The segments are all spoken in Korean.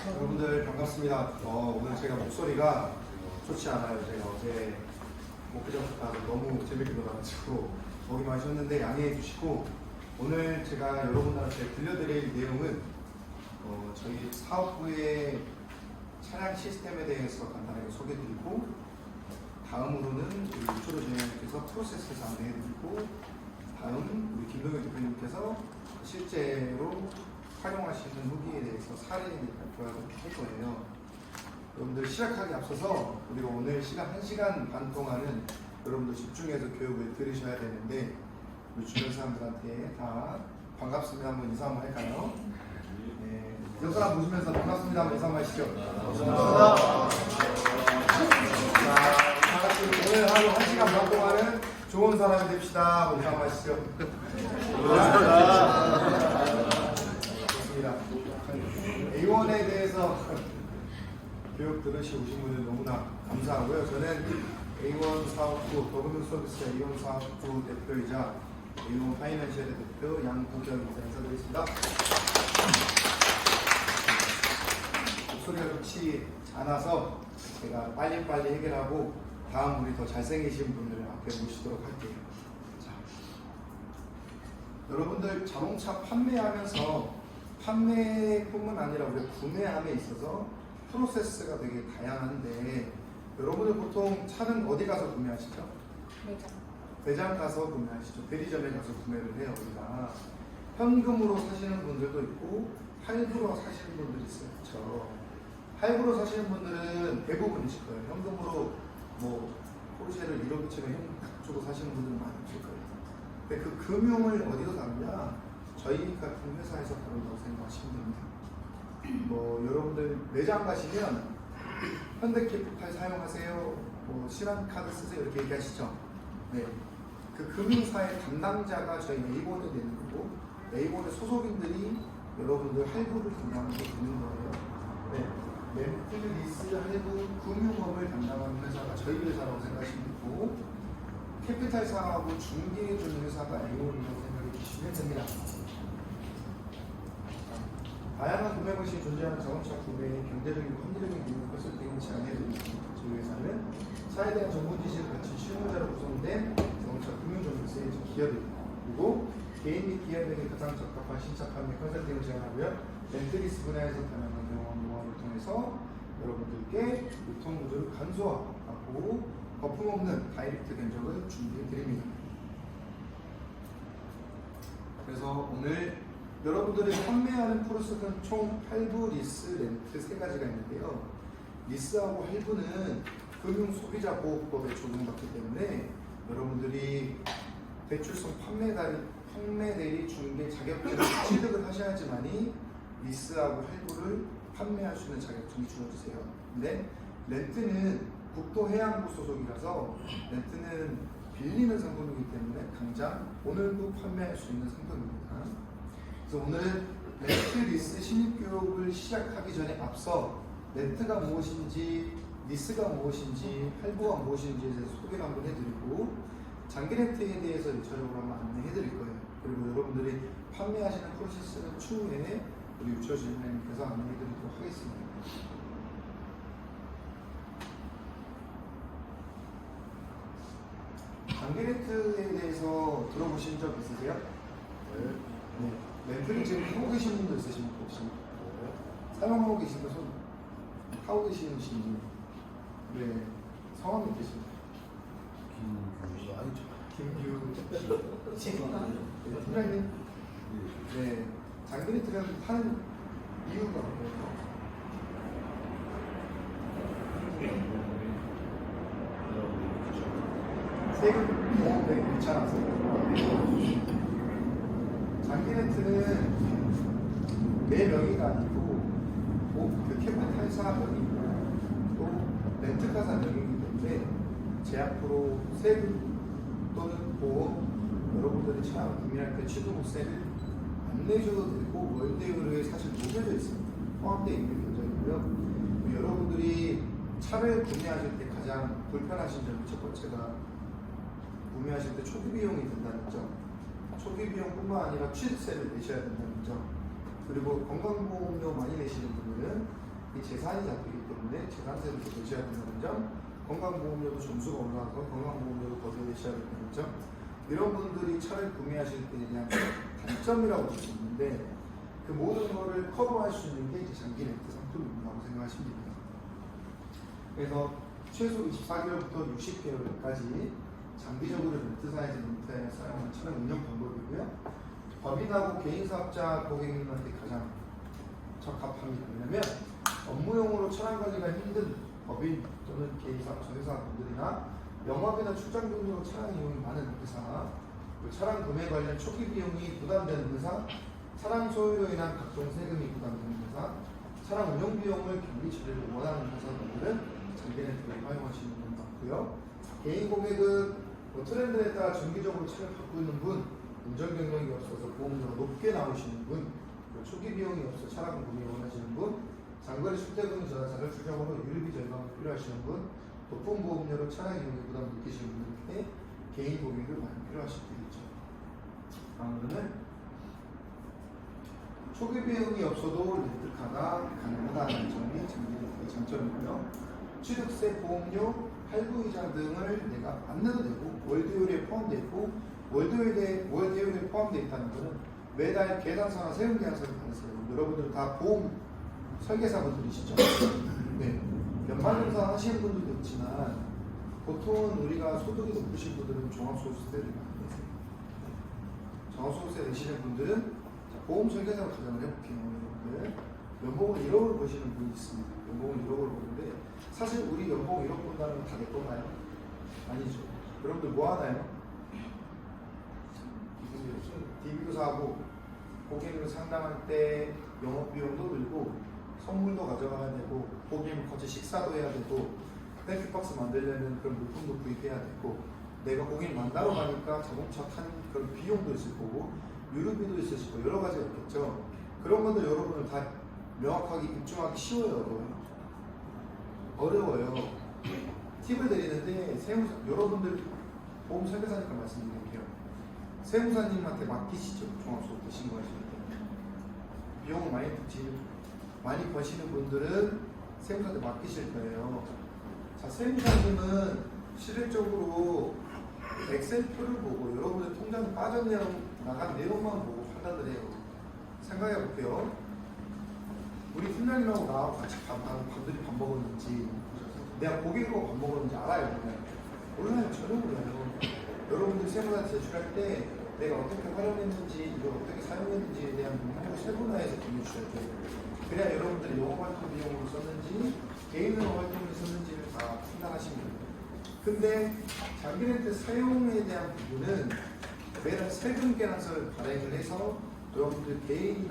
여러분들 반갑습니다. 오늘 제가 목소리가 좋지 않아요. 제가 어제 그전부터 너무 재밌게 놀아가지고 목이 마셨는데 양해해 주시고, 오늘 제가 여러분들한테 들려드릴 내용은 저희 사업부의 차량 시스템에 대해서 간단하게 소개드리고, 다음으로는 우리 유초로 진행님께서 프로세스에서 안내해드리고, 다음 우리 김동현 대표님께서 실제로 활용하시는 후기에 대해서 사례를 발표할 거예요. 여러분들 시작하기 앞서서 우리가 오늘 시간 1시간 반 동안은 여러분들 집중해서 교육을 들으셔야 되는데, 우리 주변 사람들한테 다 반갑습니다 한번 인사 한번 할까요? 네, 옆 사람 보시면서 반갑습니다 한번 인사 한번 하시죠. 반갑습니다. 자, 같이 오늘 하루 1시간 반 동안은 좋은 사람이 됩시다. 인사 한번 하시죠. A1에 대해서 교육 들으시고 오신 분들 너무나 감사하고요. 저는 A1 사업부 더블유서비스 A1 사업부 대표이자 A1 파이낸셜 대표 양국현입니다. 인사드리겠습니다. 목소리가 좋지 않아서 제가 빨리빨리 해결하고 다음 우리 더 잘생기신 분들을 앞에 모시도록 할게요. 자, 여러분들 자동차 판매하면서 판매뿐만 아니라 우리가 구매함에 있어서 프로세스가 되게 다양한데, 여러분들 보통 차는 어디 가서 구매하시죠? 매장 가서 구매하시죠. 대리점에 가서 구매를 해요. 우리가 현금으로 사시는 분들도 있고 할부로 사시는 분들이 있어요. 그렇죠? 할부로 사시는 분들은 대부분이실 거예요. 현금으로 뭐 포르쉐를 1억 치면 현금 딱 주고 사시는 분들은 많으실 거예요. 근데 그 금융을 어디서 다루냐? 저희 같은 회사에서 다룬다고 생각하시면 됩니다. 뭐 여러분들 매장 가시면 현대캐피탈 사용하세요, 뭐 신한카드 쓰세요 이렇게 얘기하시죠. 네, 그 금융사의 담당자가 저희 A1이 되는 거고, A1의 소속인들이 여러분들 할부를 담당하게 되는 거예요. 네, 렌트, 리스, 할부, 금융업을 담당하는 회사가 저희 회사라고 생각하시면 되고, 캐피탈 사업을 중개해주는 회사가 A1이라고 생각해 주시면 됩니다. 다양한 구매 방식이 존재하는 자동차 구매의 경제적인 합리적인 기능 컨설팅을 제안해드립니다. 저희 회사는 차에 대한 전문 지식을 갖춘 실무자로 구성된 자동차 금융 전문사의 기업입니다. 그리고 개인 및 기업에게 가장 적합한 신차 판매 컨설팅을 제안하고요. 렌트리스 분야에서 다양한 경험을 통해서 여러분들께 유통 구조를 간소화하고 거품 없는 다이렉트 견적을 준비해드립니다. 그래서 오늘 여러분들이 판매하는 프로세스는 총 할부, 리스, 렌트 세 가지가 있는데요. 리스하고 할부는 금융소비자보호법에 적용받기 때문에 여러분들이 대출성 판매대리 중개 자격증을 취득을 하셔야지만이 리스하고 할부를 판매할 수 있는 자격증이 주어지세요. 근데 렌트는 국토해양부 소속이라서 렌트는 빌리는 상품이기 때문에 당장 오늘도 판매할 수 있는 상품입니다. 그래서 오늘은 렌트, 리스 신입교육을 시작하기 전에 앞서 렌트가 무엇인지, 리스가 무엇인지, 할부가 무엇인지에 대해서 소개를 한번 해드리고, 장기 렌트에 대해서 1차적으로 한번 안내해드릴 거예요. 그리고 여러분들이 판매하시는 프로세스는 추후에 우리 유철 주임님께서 안내해드리도록 하겠습니다. 장기 렌트에 대해서 들어보신 적 있으세요? 네. 렌트를 지금 하고 계신 분도 있으십니까? 혹시? 사용하고 계신 분 손 하고 계시는지. 네. 성함이 있으십니까? 팀장님? 네. 장기 렌트를 하는 이유가 뭐예요? 세금 보험에 귀찮아서. 장기 렌트는 내 명의가 아니고 그 캐피탈사 명의고 또 렌트카사 명의이기 때문에 제 앞으로 세금 또는 보험 여러분들이 차 구매할 때 취등록세를 안 내셔도 되고 월대율에 사실 녹여져 있습니다. 포함되어 있는 견적이고요. 여러분들이 차를 구매하실 때 가장 불편하신 점이 첫 번째가 구매하실 때 초기 비용이 든다는 점, 초기 비용뿐만 아니라 취득세를 내셔야 된다는 점, 그리고 건강보험료 많이 내시는 분들은 이 재산이 잡히기 때문에 재산세를 더 내셔야 된다는 점, 건강보험료도 점수가 올라가서 건강보험료도 더 내셔야 된다는 점, 이런 분들이 차를 구매하실 때에 대한 단점이라고 볼 수 있는데 그 모든 거를 커버할 수 있는 게 이제 장기 렌트 상품이라고 생각하시면 됩니다. 그래서 최소 24개월부터 60개월까지 장기적으로 렌트사에서 렌트에 사용하는 차량 운영 방법이고요. 법인하고 개인사업자 고객님한테 가장 적합합니다. 왜냐하면 업무용으로 차량 관리가 힘든 법인 또는 개인사업자 회사분들이나 영업이나 출장 등으로 차량 이용이 많은 회사, 차량 구매 관련 초기 비용이 부담되는 회사, 차량 소유로 인한 각종 세금이 부담되는 회사, 차량 운영 비용을 경비 처리를 원하는 회사분들은 장기 렌트를 활용하시는 분 많고요. 개인 고객은 트렌드에 따라 정기적으로 차를 갖고 있는 분, 운전 경력이 없어서 보험료가 높게 나오시는 분, 초기 비용이 없어 차량 구매 원하시는 분, 장거리 출퇴근 전화차를 추정으로 유류비 절감이 필요하시는 분, 도품 보험료로 차량 이용에 부담 느끼시는 분들께 개인 고객을 많이 필요하실 때겠죠. 다음으로는 초기 비용이 없어도 렌트카가 가능하다는 점이 장기렌트의 장점이고요. 취득세, 보험료, 할부이자 등을 내가 안 내도 되고 월대율에 포함되어 있고 월대율에 포함되어 있다는 것은 매달 계산서나 세금 계산서를 받으세요. 여러분들 다 보험 설계사분들이시죠? 네. 연말정산 하시는 분들도 있지만 보통은 우리가 소득이 높으신 분들은 종합소득세를 많이 내세요. 종합소득세 내시는 분들은 보험 설계사로 가정을 해볼게요. 여러분들 연봉을 1억을 버시는 분이 있습니다. 연봉을 1억을 버는데 사실 우리 연봉 1억 번다는 건 다 내 건가요? 아니죠. 여러분들 뭐 하나요? DB도 사고 고객님을 상담할 때 영업비용도 들고 선물도 가져가야 되고 고객님 같이 식사도 해야 되고 땡큐박스 만들려면 그런 물품도 구입해야 되고 내가 고객님 만나러 가니까 자동차 타는 그런 비용도 있을 거고 유류비도 있으실 거고 여러 가지가 있겠죠. 그런 것들 여러분을 다 명확하게 입증하기 쉬워요. 어려워요. 팁을 드리는데 여러분들 보험 설계사니까 말씀드릴게요. 세무사님한테 맡기시죠. 종합소득세 신고하실 때 비용을 많이 버시는 분들은 세무사한테 맡기실 거예요. 자, 세무사님은 실질적으로 엑셀표를 보고 여러분의 통장 빠져나간 내용만 보고 판단을 해요. 생각해 볼게요. 우리 팀장님하고 나하고 같이 밥들이 밥 먹었는지 내가 고객하고 밥 먹었는지 알아요? 몰라요. 전혀 몰라요. 여러분들 세무사 제출할 때 내가 어떻게 활용했는지 이걸 어떻게 사용했는지에 대한 부분을 세분화해서 보내주셔야 돼요. 그래야 여러분들이 영업활동 비용으로 썼는지 개인으로 활동을 썼는지를 다 판단하시면 돼요. 근데 장기렌트 사용에 대한 부분은 매달 세금 계산서를 발행을 해서 여러분들 개인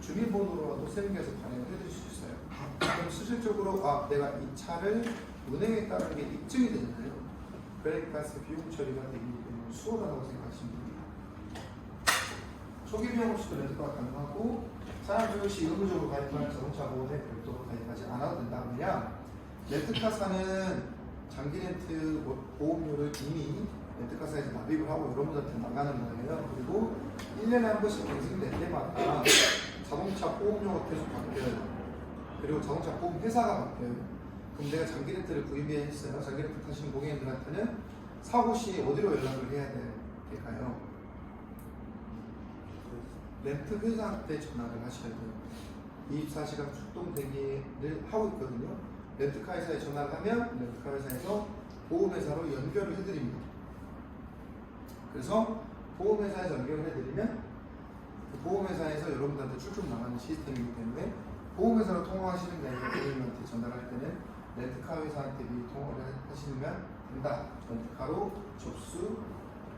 주민번호로라도 세금 계산서 발행을 해드릴 수 있어요. 그럼 실질적으로 내가 이 차를 운행에 따른 게 입증이 되잖아요. 그러니까 비용 처리가 되기 때문에 수월하다고 생각하시면 됩니다. 초기 비용 없이도 렌트가 가능하고 차량 소유 시 의무적으로 가입하는 자동차 보험에 별도로 가입하지 않아도 된다면 렌트카사는 장기 렌트 보험료를 이미 렌트카사에서 납입을 하고 여러분들한테 나가는 거예요. 그리고 1년에 한 번씩 갱신될 때마다 자동차 보험료가 계속 바뀌어요. 그리고 자동차 보험 회사가 바뀌어요. 그럼 내가 장기 렌트를 구입해 했어요. 장기 렌트 타시는 고객님들한테는 사고 시 어디로 연락을 해야 될까요? 렌트 회사한테 전화를 하셔야 돼요. 24시간 출동 대기를 하고 있거든요. 렌트카 회사에 전화를 하면 렌트카 회사에서 보험회사로 연결을 해드립니다. 그래서 보험회사에서 연결을 해드리면 그 보험회사에서 여러분들한테 출금 나가는 시스템이기 때문에 보험회사로 통화하시는 게 아니라 고객님한테 전화를 할 때는 렌트카 회사한테 미리 통화를 하시면 된다. 렌트카로 접수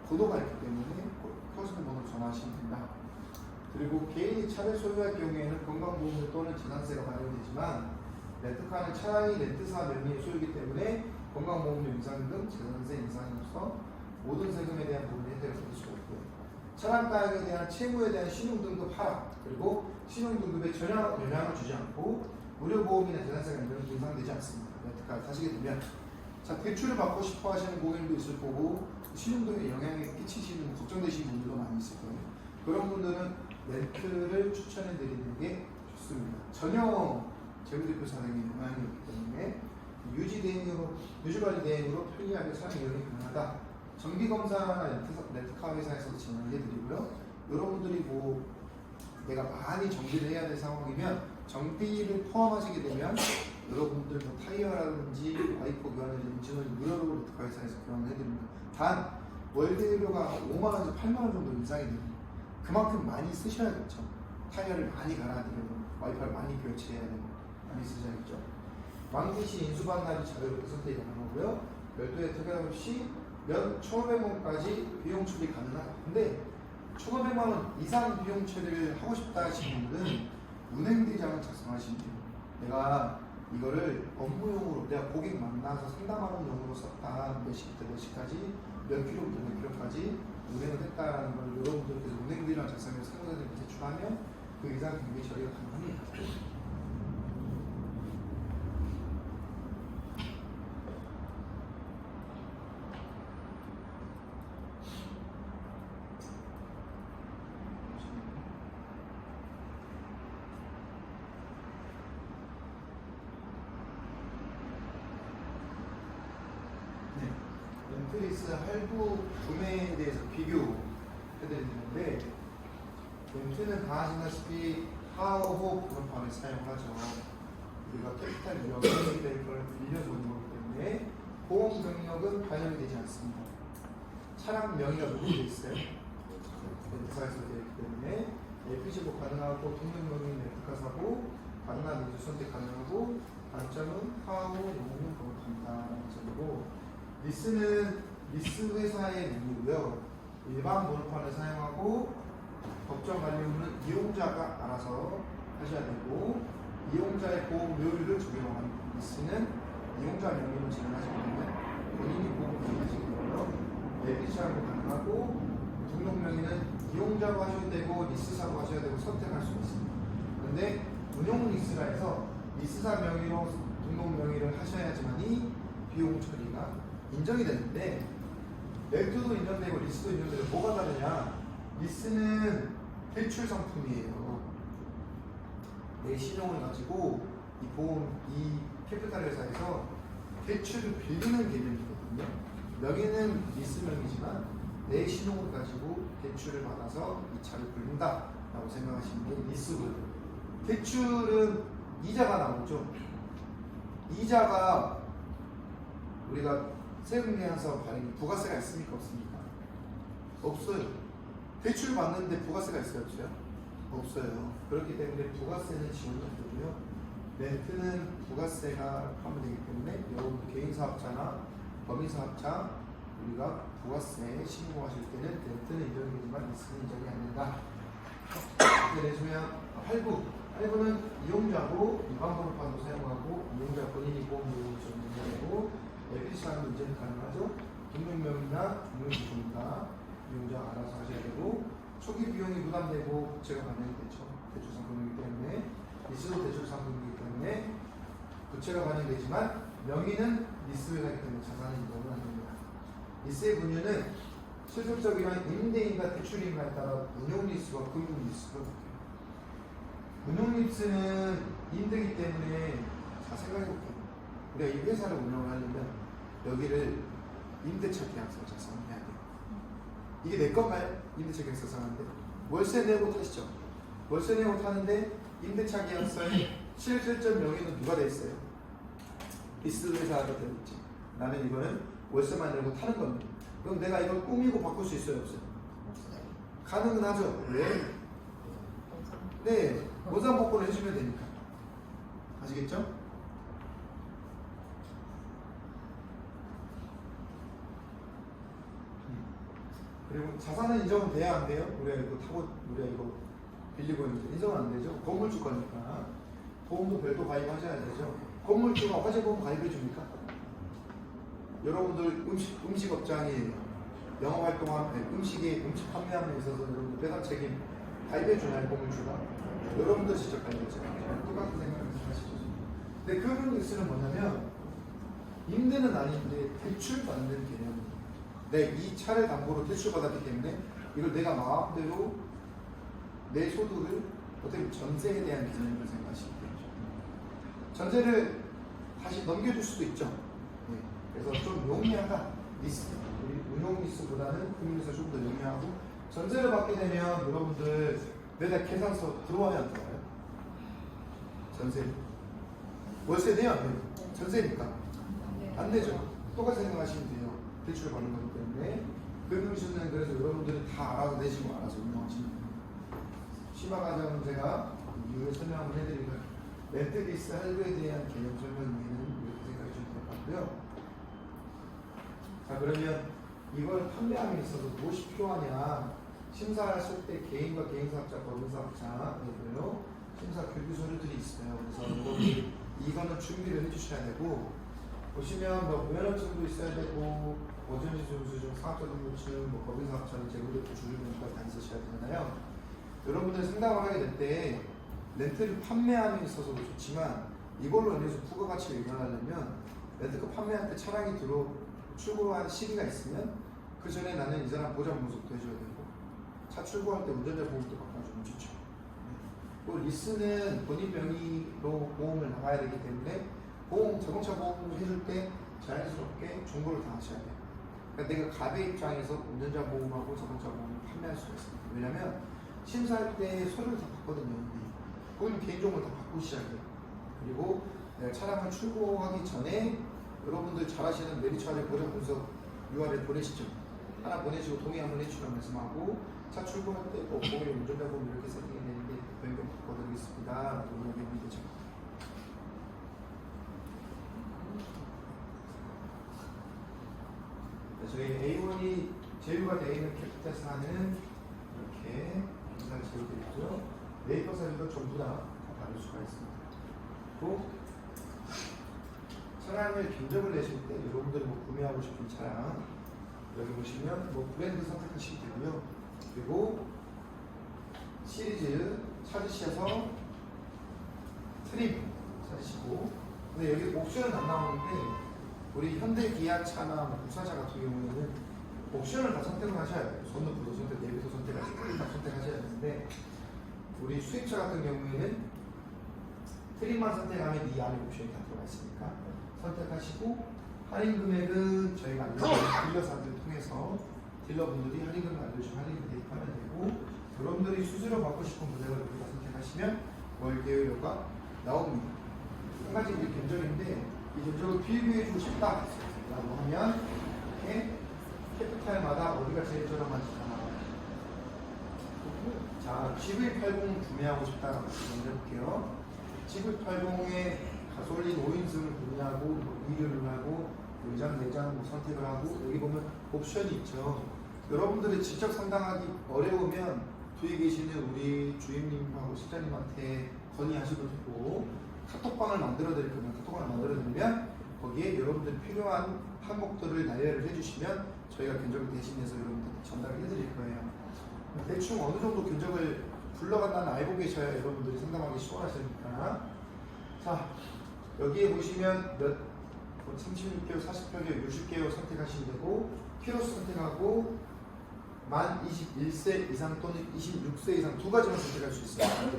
번호가 있기 때문에 퍼스널 번호로 전화하시면 된다. 그리고 개인이 차를 소유할 경우에는 건강보험료 또는 재산세가 발생되지만 렌트카는 차량이 렌트사 명의의 소유이기 때문에 건강보험료 인상 등 재산세 인상이 없어 모든 세금에 대한 부분에 혜택을 받을 수가 있고요. 차량 가격에 대한 채무에 대한 신용등급 하락, 그리고 신용등급에 전혀 영향을 주지 않고 무료보험이나 재산세가 인상되지 않습니다. 렌트카를 타시게 되면 자, 대출을 받고 싶어 하시는 고객님도 있을 거고 신용등급에 영향을 끼치시는 걱정되시는 분들도 많이 있을 거예요. 그런 분들은 렌트를 추천해 드리는 게 좋습니다. 전혀 재무대표 사정에 영향이 없기 때문에 유지관리 대행으로 편리하게 사용 이용이 가능하다. 정기검사나 렌트카 회사에서도 진행을 해드리고요. 여러분들이 뭐 내가 많이 정비를 해야 될 상황이면 정비를 포함하시게 되면 여러분들 뭐 타이어라든지 와이퍼 교환을 인증을 무료로 렌트카 회사에서 교환을 해드립니다. 단 월대료가 5만원에서 8만원 정도 인상이 됩니다. 그만큼 많이 쓰셔야겠죠. 타이어를 많이 갈아드리고 와이퍼를 많이 교체해야 되고 많이 쓰셔야겠죠. 만기 시 인수반납이 자유롭게 선택이 가능하고요. 별도의 특약 없이 연 1,500원까지 비용 처리 가능하다. 근데 1,500만 원 이상 비용 처리를 하고 싶다 하시는 분은 운행대장을 작성하시면 돼요. 내가 이거를 업무용으로 내가 고객 만나서 상담하는 용으로 썼다. 몇 시부터 몇 시까지 몇 킬로부터 몇 킬로까지 운행을 했다라는 걸 여러분들께서 운행대장 작성해서 상담자들께 제출하면 그 이상 경비 처리가 가능합니다. 렌트리스 할부 구매에 대해서 비교해드리는데 렌트는 다 아시다시피 하호호 부분판을 사용하죠. 우리가 캐피탈 위험이 될 걸 빌려서 오는 거기 때문에 보험 경력은 반영이 되지 않습니다. 차량 명의가 누구되어 있어요? 렌트사에서 되어 있기 때문에 LPG도 가능하고 등록명의 렌트카 사고 가능한 인수 선택 가능하고 단점은 하호 영문 부분판이라는 점이고 리스는 리스 회사의 명의고요. 일반 번호판을 사용하고 법정 관리료는 이용자가 알아서 하셔야 되고 이용자의 보험료율을 적용하는 리스는 이용자 명의로 진행하시게 되면 본인이 보험을 진행하시게 되고요. LP차량도 가능하고 등록 명의는 이용자로 하셔도 되고 리스사로 하셔야 되고 선택할 수 있습니다. 그런데 운용 리스라 해서 리스사 명의로 등록 명의를 하셔야지만이 비용 처리가 인정이 되는데 렌트도 인정되고 리스도 인정되고 뭐가 다르냐? 리스는 대출 상품이에요. 내 신용을 가지고 이 보험, 이 캐피탈 회사에서 대출을 빌리는 개념이거든요. 명의는 리스 명의지만 내 신용을 가지고 대출을 받아서 이 차를 빌린다라고 생각하시면 게 리스고요. 대출은 이자가 나오죠. 이자가 우리가 세금계산서 발행에 부가세가 있습니까? 없습니까? 없어요. 대출 받는데 부가세가 있어요? 없어요? 없어요. 그렇기 때문에 부가세는 지원이 안 되고요. 렌트는 부가세가 포함되기 때문에 여러분 개인사업자나 범위사업자 우리가 부가세 신고하실 때는 렌트는 인정이 되지만 리스는 인정이 안 된다. 내주면 할부는 이용자고 일반 번호판도 사용하고 이용자 본인이 보험료를 적용하고 LP차량도 인증이 가능하죠. 등록명이나 등록부분이나 이용자 알아서 하셔야 되고 초기 비용이 부담되고 부채가 반영이 되죠. 대출 상품이기 때문에 리스도 대출 상품이기 때문에 부채가 반영되지만 명의는 리스 회사이기 때문에 자산은 인정을 안 됩니다. 리스의 분류는 실질적이란 임대인과 대출인가에 따라 운용리스와 금융리스가 바뀌어요. 운용리스는 임대이기 때문에 자 생각해볼게요. 우리가 이 회사를 운영을 하려면 여기를 임대차 계약서 작성해야 돼요. 이게 내 건가요? 임대차 계약서 작성하는데 월세 내고 타시죠. 월세 내고 타는데 임대차 계약서에 실질적 명의는 누가 돼 있어요? 리스 회사가 되어 있지. 나는 이거는 월세만 내고 타는 겁니다. 그럼 내가 이걸 꾸미고 바꿀 수 있어요? 없어요? 가능은 하죠. 왜? 네, 보상 복권을 해주면 되니까. 아시겠죠? 그리고 자산은 인정은 돼야 안 돼요? 우리가 이거 타고, 우리가 이거 빌리고 있는데 인정은 안 되죠? 건물주 거니까. 보험도 별도 가입하셔야 되죠? 건물주가 화재보험 가입해 줍니까? 여러분들 음식업장이에요. 영업 활동한 음식이 음식 판매함에 있어서 여러분들 배당 책임 가입해주나요? 보물주가? 여러분들 직접 가입해주죠. 똑같은 생각을 하시죠. 근데 그 뉴스는 뭐냐면 임대는 아닌데 대출받는 개념이에요. 내 이 차를 담보로 대출받았기 때문에 이걸 내가 마음대로 내 소득을 어떻게 보면 전세에 대한 개념으로 생각하시면 되죠. 전세를 다시 넘겨줄 수도 있죠. 네. 그래서 좀 용이하다. 리스. 우리 운용 리스보다는 금융에서 좀 더 용이하고 전세를 받게 되면 여러분들 매달 계산서 들어와야 안 들어와요? 전세. 월세 내야 안 돼요? 전세니까. 안 되죠. 똑같이 생각하시면 돼요. 대출을 받는 거기 때문에. 금융수는 그래서 여러분들이 다 알아서 내시고 알아서 운영하시면 돼요. 심화과정은 제가 이후에 설명 한번 해드리고 렌트리스 할부에 대한 개념 설명에는 이렇게 생각해 주시면 될 것 같고요. 자, 그러면 이걸 판매함에 있어서 무엇이 필요하냐? 심사하실 때 개인과 개인사업자, 법인사업자로 심사 교규 서류들이 있어요. 그래서 이거는 준비를 해주셔야 되고 보시면 뭐 면허증도 있어야 되고 원전지 점수증, 사업자 등록증, 뭐 법인사업자는 재무대표 주주등록까지 다 있으셔야 되잖아요. 여러분들 상담을 하게 될 때 렌트를 판매함에 있어서도 좋지만 이걸로 인해서 부가가치가 일어나려면 렌트카 판매할 때 차량이 출고한 시기가 있으면 그 전에 나는 이 사람 보장 분석도 해줘야 되고 차 출고할 때 운전자 보험도 바꿔주면 좋죠. 또 리스는 본인 명의로 보험을 나가야 되기 때문에 자동차 보험을 해줄 때 자연스럽게 정보를 다 하셔야 돼요. 그러니까 내가 가게 입장에서 운전자 보험하고 자동차 보험을 판매할 수가 있습니다. 왜냐면 심사할 때 서류를 다 받거든요. 그건 개인정보를 다 바꾸셔야 돼요. 그리고 내가 차량을 출고하기 전에 여러분들 잘 아시는 메리츠알의 보장 분석 URL 보내시죠. 하나 보내시고 동의 한번 해주시라고 말씀하고 차 출고할 때 보험에 운전자 보험 이렇게 세팅이 되는데 변경 바꿔드리겠습니다. 라고 이야기하면 되죠. 저희 A1이 제휴가 되어 있는 캐피탈사는 이렇게 기사를 제휴되어 있고요. 메이커 사진도 전부 다 받을 수가 있습니다. 또 차량을 견적을 내실 때 여러분들이 뭐 구매하고 싶은 차량 여기 보시면 뭐 브랜드 선택하시면 되고요. 그리고 시리즈 찾으셔서 트림 찾으시고 근데 여기 옵션은 안 나오는데 우리 현대 기아차나 부사차 같은 경우에는 옵션을 다 선택을 하셔야 돼요. 선루프도 선택, 내비도 선택하시고 다 선택하셔야 되는데 우리 수입차 같은 경우에는 트림만 선택하면 이 안에 옵션이 다 들어가 있으니까 선택하시고 할인 금액은 저희가 알려드린 딜러사들 통해서 딜러분들이 할인 금액 알려주시면 할인 대입하면 되고 여러분들이 수수료 받고 싶은 금액을 여기다 선택하시면 월 계획료가 나옵니다. 한 가지 우리 견적인데 이 견적을 비교해주고 싶다 라고 하면 이렇게 캐피탈마다 어디가 제일 저렴한지 다 나와요. 자, GV80 구매하고 싶다라고 먼저 해볼게요. GV80에 가솔린 5인승을 구매하고 2류를 하고 외장, 내장 선택을 하고 여기 보면 옵션이 있죠. 여러분들이 직접 상담하기 어려우면 뒤에 계시는 우리 주임님하고 실장님한테 건의하셔도 되고 카톡방을 만들어 드릴 거면 카톡방을 만들어 드리면 거기에 여러분들이 필요한 항목들을 나열을 해주시면 저희가 견적을 대신해서 여러분들께 전달을 해드릴 거예요. 대충 어느 정도 견적을 굴러간다는 알고 계셔야 여러분들이 상담하기 수월하시니까. 자, 여기에 보시면 36개월, 48개월, 60개월 선택하시면 되고 키로수 선택하고 만 21세 이상 또는 26세 이상 두 가지만 선택할 수 있어요.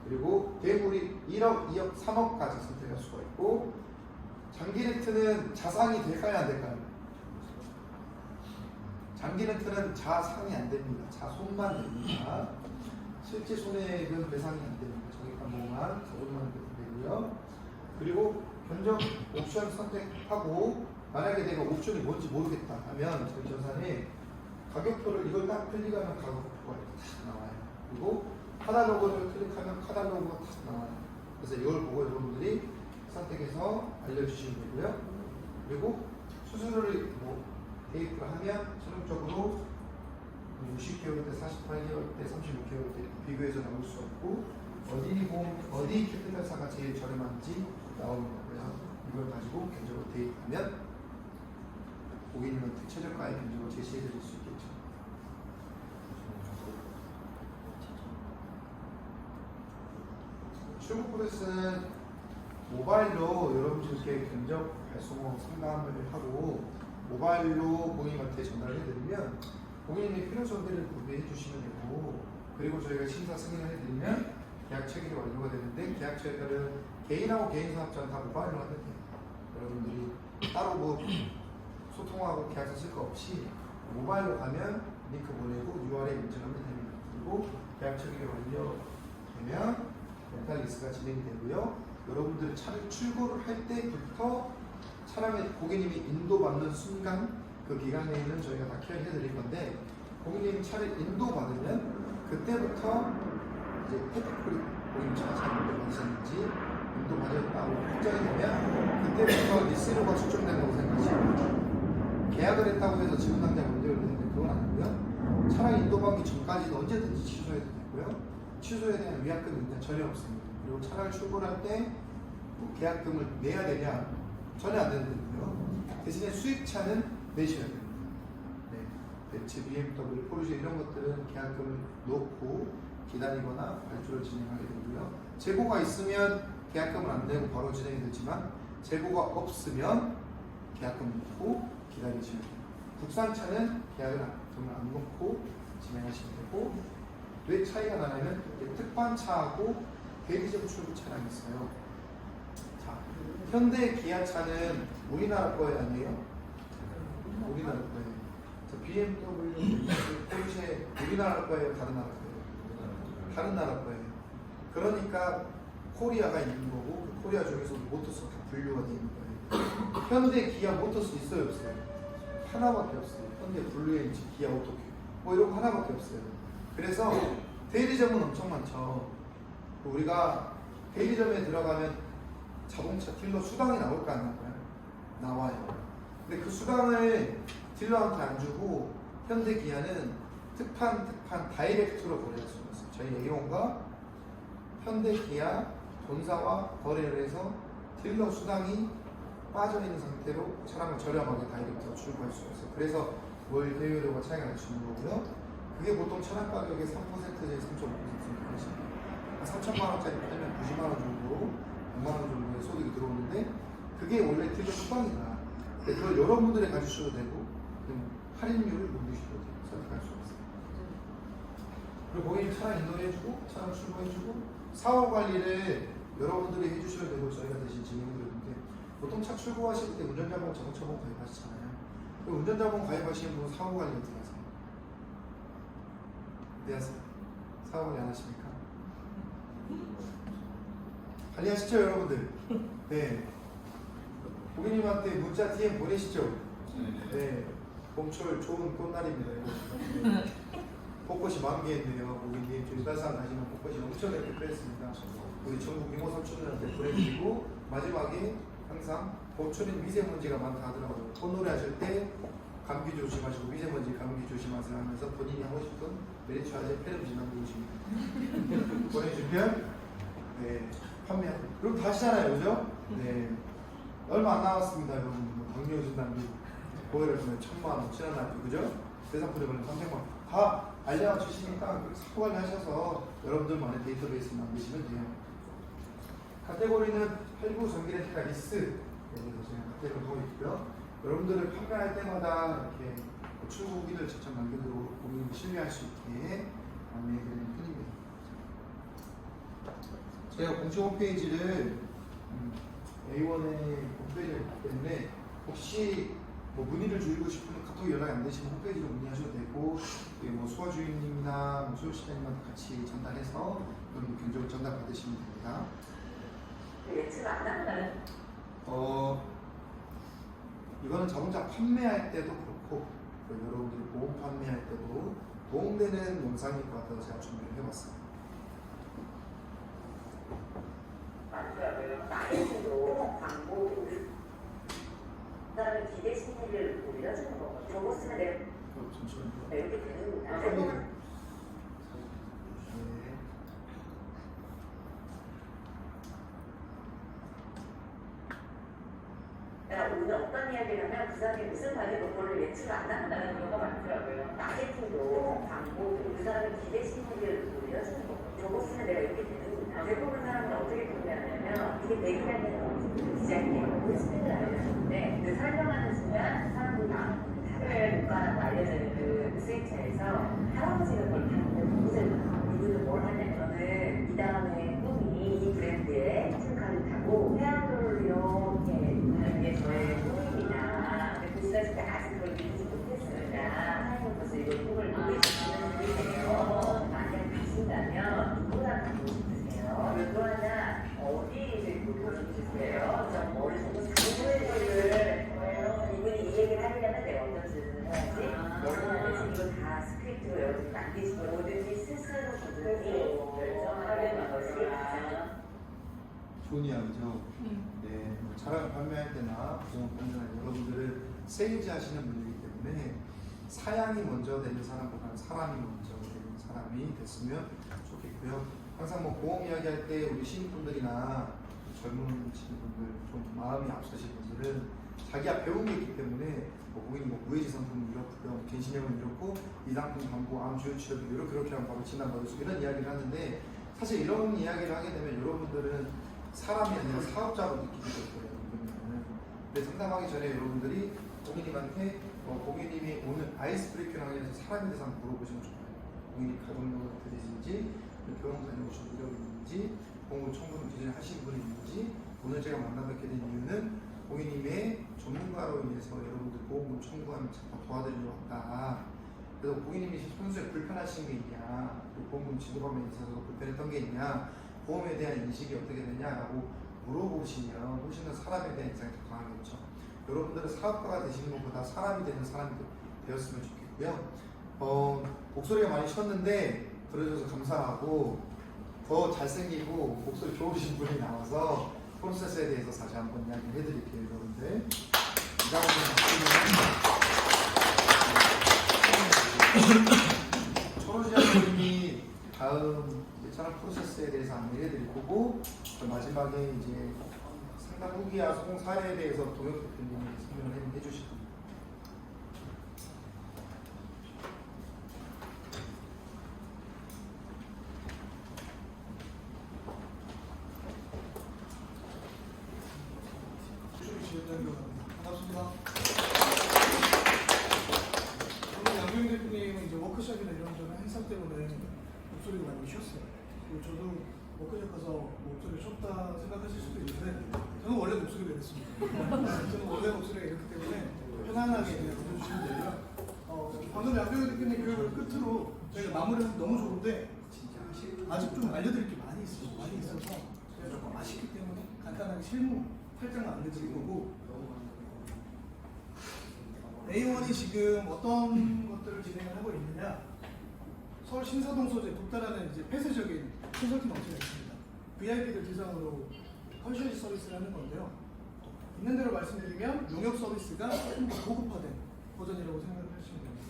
그리고 대물이 1억, 2억, 3억까지 선택할 수가 있고 장기 렌트는 자산이 될까요? 안 될까요? 장기 렌트는 자산이 안 됩니다. 자손만 됩니다. 실제 손해액은 배상이 안 됩니다. 정액감보만 자손만 되고요. 그리고 견적 옵션 선택하고 만약에 내가 옵션이 뭔지 모르겠다 하면 저희 전산에 가격표를 이걸 딱 클릭하면 가격표가 딱 나와요. 그리고 카탈로그를 클릭하면 카탈로그가 딱 나와요. 그래서 이걸 보고 여러분들이 선택해서 알려주시면 되고요. 그리고 수수료를 대입을 하면 최종적으로 60개월 때, 48개월 때, 36개월 때 비교해서 나올 수 없고 어디 캐피탈사가 제일 저렴한지 나오는 거고요. 이걸 가지고 견적을 대입하면 고객님한테 최저가의 견적을 제시해 드릴 수 있겠죠. 출고 프로세스는 모바일로 여러분들께 견적 발송하고 상담을 하고 모바일로 고객님한테 전달을 해드리면 고객님이 필요 조건들을 구비해 주시면 되고, 그리고 저희가 심사 승인을 해드리면 계약 체결이 완료가 되는데, 계약 체결은 개인하고 개인 사업자는 다 모바일로 하면 돼요. 여러분들이 따로 뭐 소통하고 계약서 쓸 거 없이 모바일로 가면 링크 보내고 URL 인증하면 됩니다. 그리고 계약 체결이 완료되면 렌탈 리스가 진행이 되고요. 여러분들이 차를 출고를 할 때부터 차량의 고객님이 인도받는 순간 그 기간에는 저희가 다 케어해 드릴 건데, 고객님이 차를 인도받으면 그때부터 이제 헤드크립 고객님 차가 잘 인도받으셨는지 인도받았다고 확정이 되면 그때부터 리스료가 출정된다고 생각하시면, 계약을 했다고 해서 지금 당장 문제가 되는데 그건 아니고요. 차량 인도받기 전까지는 언제든지 취소해도 되고요. 취소에 대한 위약금은 일단 전혀 없습니다. 그리고 차량을 출고할 때 뭐 계약금을 내야 되냐, 전혀 안 되는데요. 대신에 수입차는 내셔야 됩니다. 네. 벤츠, BMW, 포르쉐 이런 것들은 계약금을 놓고 기다리거나 발주를 진행하게 되고요. 재고가 있으면 계약금을 안 내고 바로 진행이 되지만, 재고가 없으면 계약금 놓고 기다리시면 돼요. 국산차는 계약금을 안 놓고 진행하시면 되고, 왜 차이가 나냐면 특판차하고 대리점 출고 차량이 있어요. 자, 현대 기아차는 우리나라 거에 아니에요? 우리나라 거예요. BMW, 포르쉐 우리나라 거예요? 다른 나라 거예요? 다른 나라 거예요. 그러니까 코리아가 있는 거고, 그 코리아 중에서도 모터스 다 분류가 되어 있는 거예요. 현대 기아 모터스 있어요, 없어요? 하나밖에 없어요. 현대 블루엔진, 기아 오토큐 뭐 이런 거 하나밖에 없어요. 그래서 대리점은 엄청 많죠. 우리가 대리점에 들어가면 자동차 딜러 수당이 나올까 안 나올까요? 나와요. 근데 그 수당을 딜러한테 안 주고 현대기아는 특판 다이렉트로 거래할 수가 있어요. 저희 A1과 현대기아 본사와 거래를 해서 딜러 수당이 빠져있는 상태로 차량을 저렴하게 다이렉트로 출고할 수가 있어요. 그래서 월 대여료가 차이가 날 수 있는 거고요. 그게 보통 차량 가격의 3% 내지 3.5%입니다. 3천만 원짜리 팔면 90만 원 정도, 100만 원 정도의 소득이 들어오는데, 그게 원래 딜러 수당이다. 그걸 여러분들이 가지셔도 되고, 할인율을 올리셔도 되고, 선택할 수가 있어요. 그리고 고객님 차량 인도해주고, 차량 출고해주고, 사후 관리를 여러분들이 해주셔도 되고, 저희가 대신 진행해드리는데, 보통 차 출고하실 때 운전자보험, 자동차보험 가입하시잖아요. 그 운전자보험 가입하시는 분은 사후 관리 어떻게 하세요? 네, 하세요. 사후 관리 안 하십니까? 관리하시죠, 여러분들? 네. 고객님한테 문자 DM 보내시죠? 네. 봄철 좋은 꽃날입니다. 네. 벚꽃이 만개인데요. 고객님, 저희 따스한 가시면 벚꽃이 엄청 예쁘게 피었습니다. 우리 전국 이모 삼촌들한테 보내드리고, 마지막에 항상 봄철엔 미세먼지가 많다 하더라고요. 꽃노래 하실 때 감기 조심하시고 미세먼지 감기 조심하세요 하면서 본인이 하고 싶은 메리츠아제 페름지 만들어주십니다. 보내주면 네, 판매하고 그럼 다 하시잖아요, 그죠? 네, 얼마 안 남았습니다, 여러분. 강력진 단비 보혈을 보면 1,000만 원, 친환하고 그죠? 대상품에 걸리면 300만 원 다 알려주시니까 사고 관리하셔서 여러분들만의 데이터베이스 만드시면 돼요. 카테고리는 8구 전기 렌트카 리스 여기서 제가 카테고리 하고 있고요. 여러분들을 판매할 때마다 이렇게 출고 후기를 직접 남겨두고 고객님이 신뢰할 수 있게 안내해드리는 편입니다. 저희가 공식 홈페이지를 A1의 홈페이지가 있기 때문에 혹시 뭐 문의를 주고 싶으면 카톡 연락이 안 되시면 홈페이지로 문의하셔도 되고, 뭐 수화 주인님이나 뭐 수호 시장님한테 같이 전달해서 여러분 견적을 전달 받으시면 됩니다. 예측 안 한다는? 이거는 자동차 판매할 때도 그렇고, 여러분들이 보험 판매할 때도 도움되는 영상일 것 같아서 제가 준비를 해봤습니다. 나에게도 광고 그다음에 기대 심리를 올려주는 거. 저거 쓰면 내가 이렇게 되는 거야. 내가 오늘 어떤 이야기를 하면 그 사람이 무슨 말을 못 보는 매출 안 나온다는 경우가 많더라고요. 마케팅도 광고 그 사람의 기대 심리를 올려주는 거고 저거 쓰면 내가 이렇게 되는구나. 대부분 사람은 어떻게 판매하냐면 이게 대기하는 디자인이에요. 스펙을 알려주는데 그 설명하는 순간 사람들이 다들 국가라고 알려지는 그 수입차에서 할아버지가 그걸 파는데 너무 이분은 뭘 하냐면은 이 다음에 꿈이 이 브랜드의 슈카를 타고 해안도로를 이렇게 가는 게 저의 꿈입니다. 근데 그 시절 때 아직 그걸 이루지 못했습니다. 사장님께서 이걸 꿈을 이루시는 분이세요. 만약 가신다면 누구랑 가고 싶으세요? 또 하나 어디 가고 싶으세요? 좀 어느 정도 장소의 거를 이분이 이 얘기를 하려면 내가 어떤 질문을 해야지 뭐를 하는지 이거 다 스크립트로 여러분이 남기시고 뭐든지 스스로 그분이 결정하려는 것이 가장 좋은 이야기죠. 네, 뭐 차량을 판매할 때나 보험 판매할 때 여러분들은 세일즈 하시는 분이기 때문에 사양이 먼저 되는 사람보다는 사람이 먼저 되는 사람이 됐으면 좋겠고요. 항상 뭐 보험 이야기할 때 우리 신입분들이나 젊은 친구분들 좀 마음이 앞서신 분들은 자기가 배운 게 있기 때문에 뭐 고객님 뭐 무해지 상품은 이렇고요, 갱신형은 이렇고 이상품 광고, 암 주요 치료도 이렇게 하면 바로 진단받을 이런 이야기를 하는데 사실 이런 이야기를 하게 되면 여러분들은 사람이 아니라 사업자로 느끼게 될 거예요. 근데 상담하기 전에 여러분들이 고객님한테 고객님이 오늘 아이스 브레이킹을 하기 위해서 사람에 대해서 한번 물어보시면 좋아요. 고객님 가족력은 어떻게 되시는지, 병원 다녀오신 이력이 있는지, 보험을 청구는 기존에 하신 분이 있는지, 오늘 제가 만나 뵙게 된 이유는 고객님의 전문가로 인해서 여러분들 보험을 청구하는 잠깐 도와드리러 왔다. 그래서 고객님이 평소에 불편하신 게 있냐, 또 보험금 지급함에 있어서 불편했던 게 있냐, 보험에 대한 인식이 어떻게 되냐라고 물어보시면 훨씬 더 사람에 대한 인상이 더 강하겠죠. 여러분들은 사업가가 되시는 것보다 사람이 되는 사람이 되었으면 좋겠고요. 목소리가 많이 쉬었는데 들어줘서 감사하고 더 잘생기고 목소리 좋으신 분이 나와서 프로세스에 대해서 다시 한번 이야기를 해드릴게요. 여러분들 천호시장님이 다음 차량 프로세스에 대해서 안내를 해드릴 거고 마지막에 이제 상담 후기와 소송 사례에 대해서 동혁 대표님이 설명을 해주실 겁니다. 반갑습니다. 오늘 양경 대표님은 이제 워크숍이나 이런저런 행사 때문에 목소리가 많이 쉬었어요. 그리고 저도 워크숍 가서 목소리가 쉬었다 생각하실 수도 있는데 저는 원래 목소리가 이랬습니다. 저는 원래 목소리가 이렇기 때문에 편안하게 그냥 들어주시면 되고요. 방금 양경 대표님 교육을 끝으로 저희가 마무리해서 너무 좋은데 아직 좀 알려드릴 게 많이 있어서 제가 조금 아쉽기 때문에 간단하게 실무 살짝만 알려드릴 거고 A1이 지금 어떤 것들을 진행을 하고 있느냐 서울 신사동 소재 독다라는 이제 폐쇄적인 컨설팅 업체가 있습니다. VIP들 대상으로 컨설팅 서비스를 하는 건데요. 있는 대로 말씀드리면 용역 서비스가 조금 더 고급화된 버전이라고 생각을 하시면 됩니다.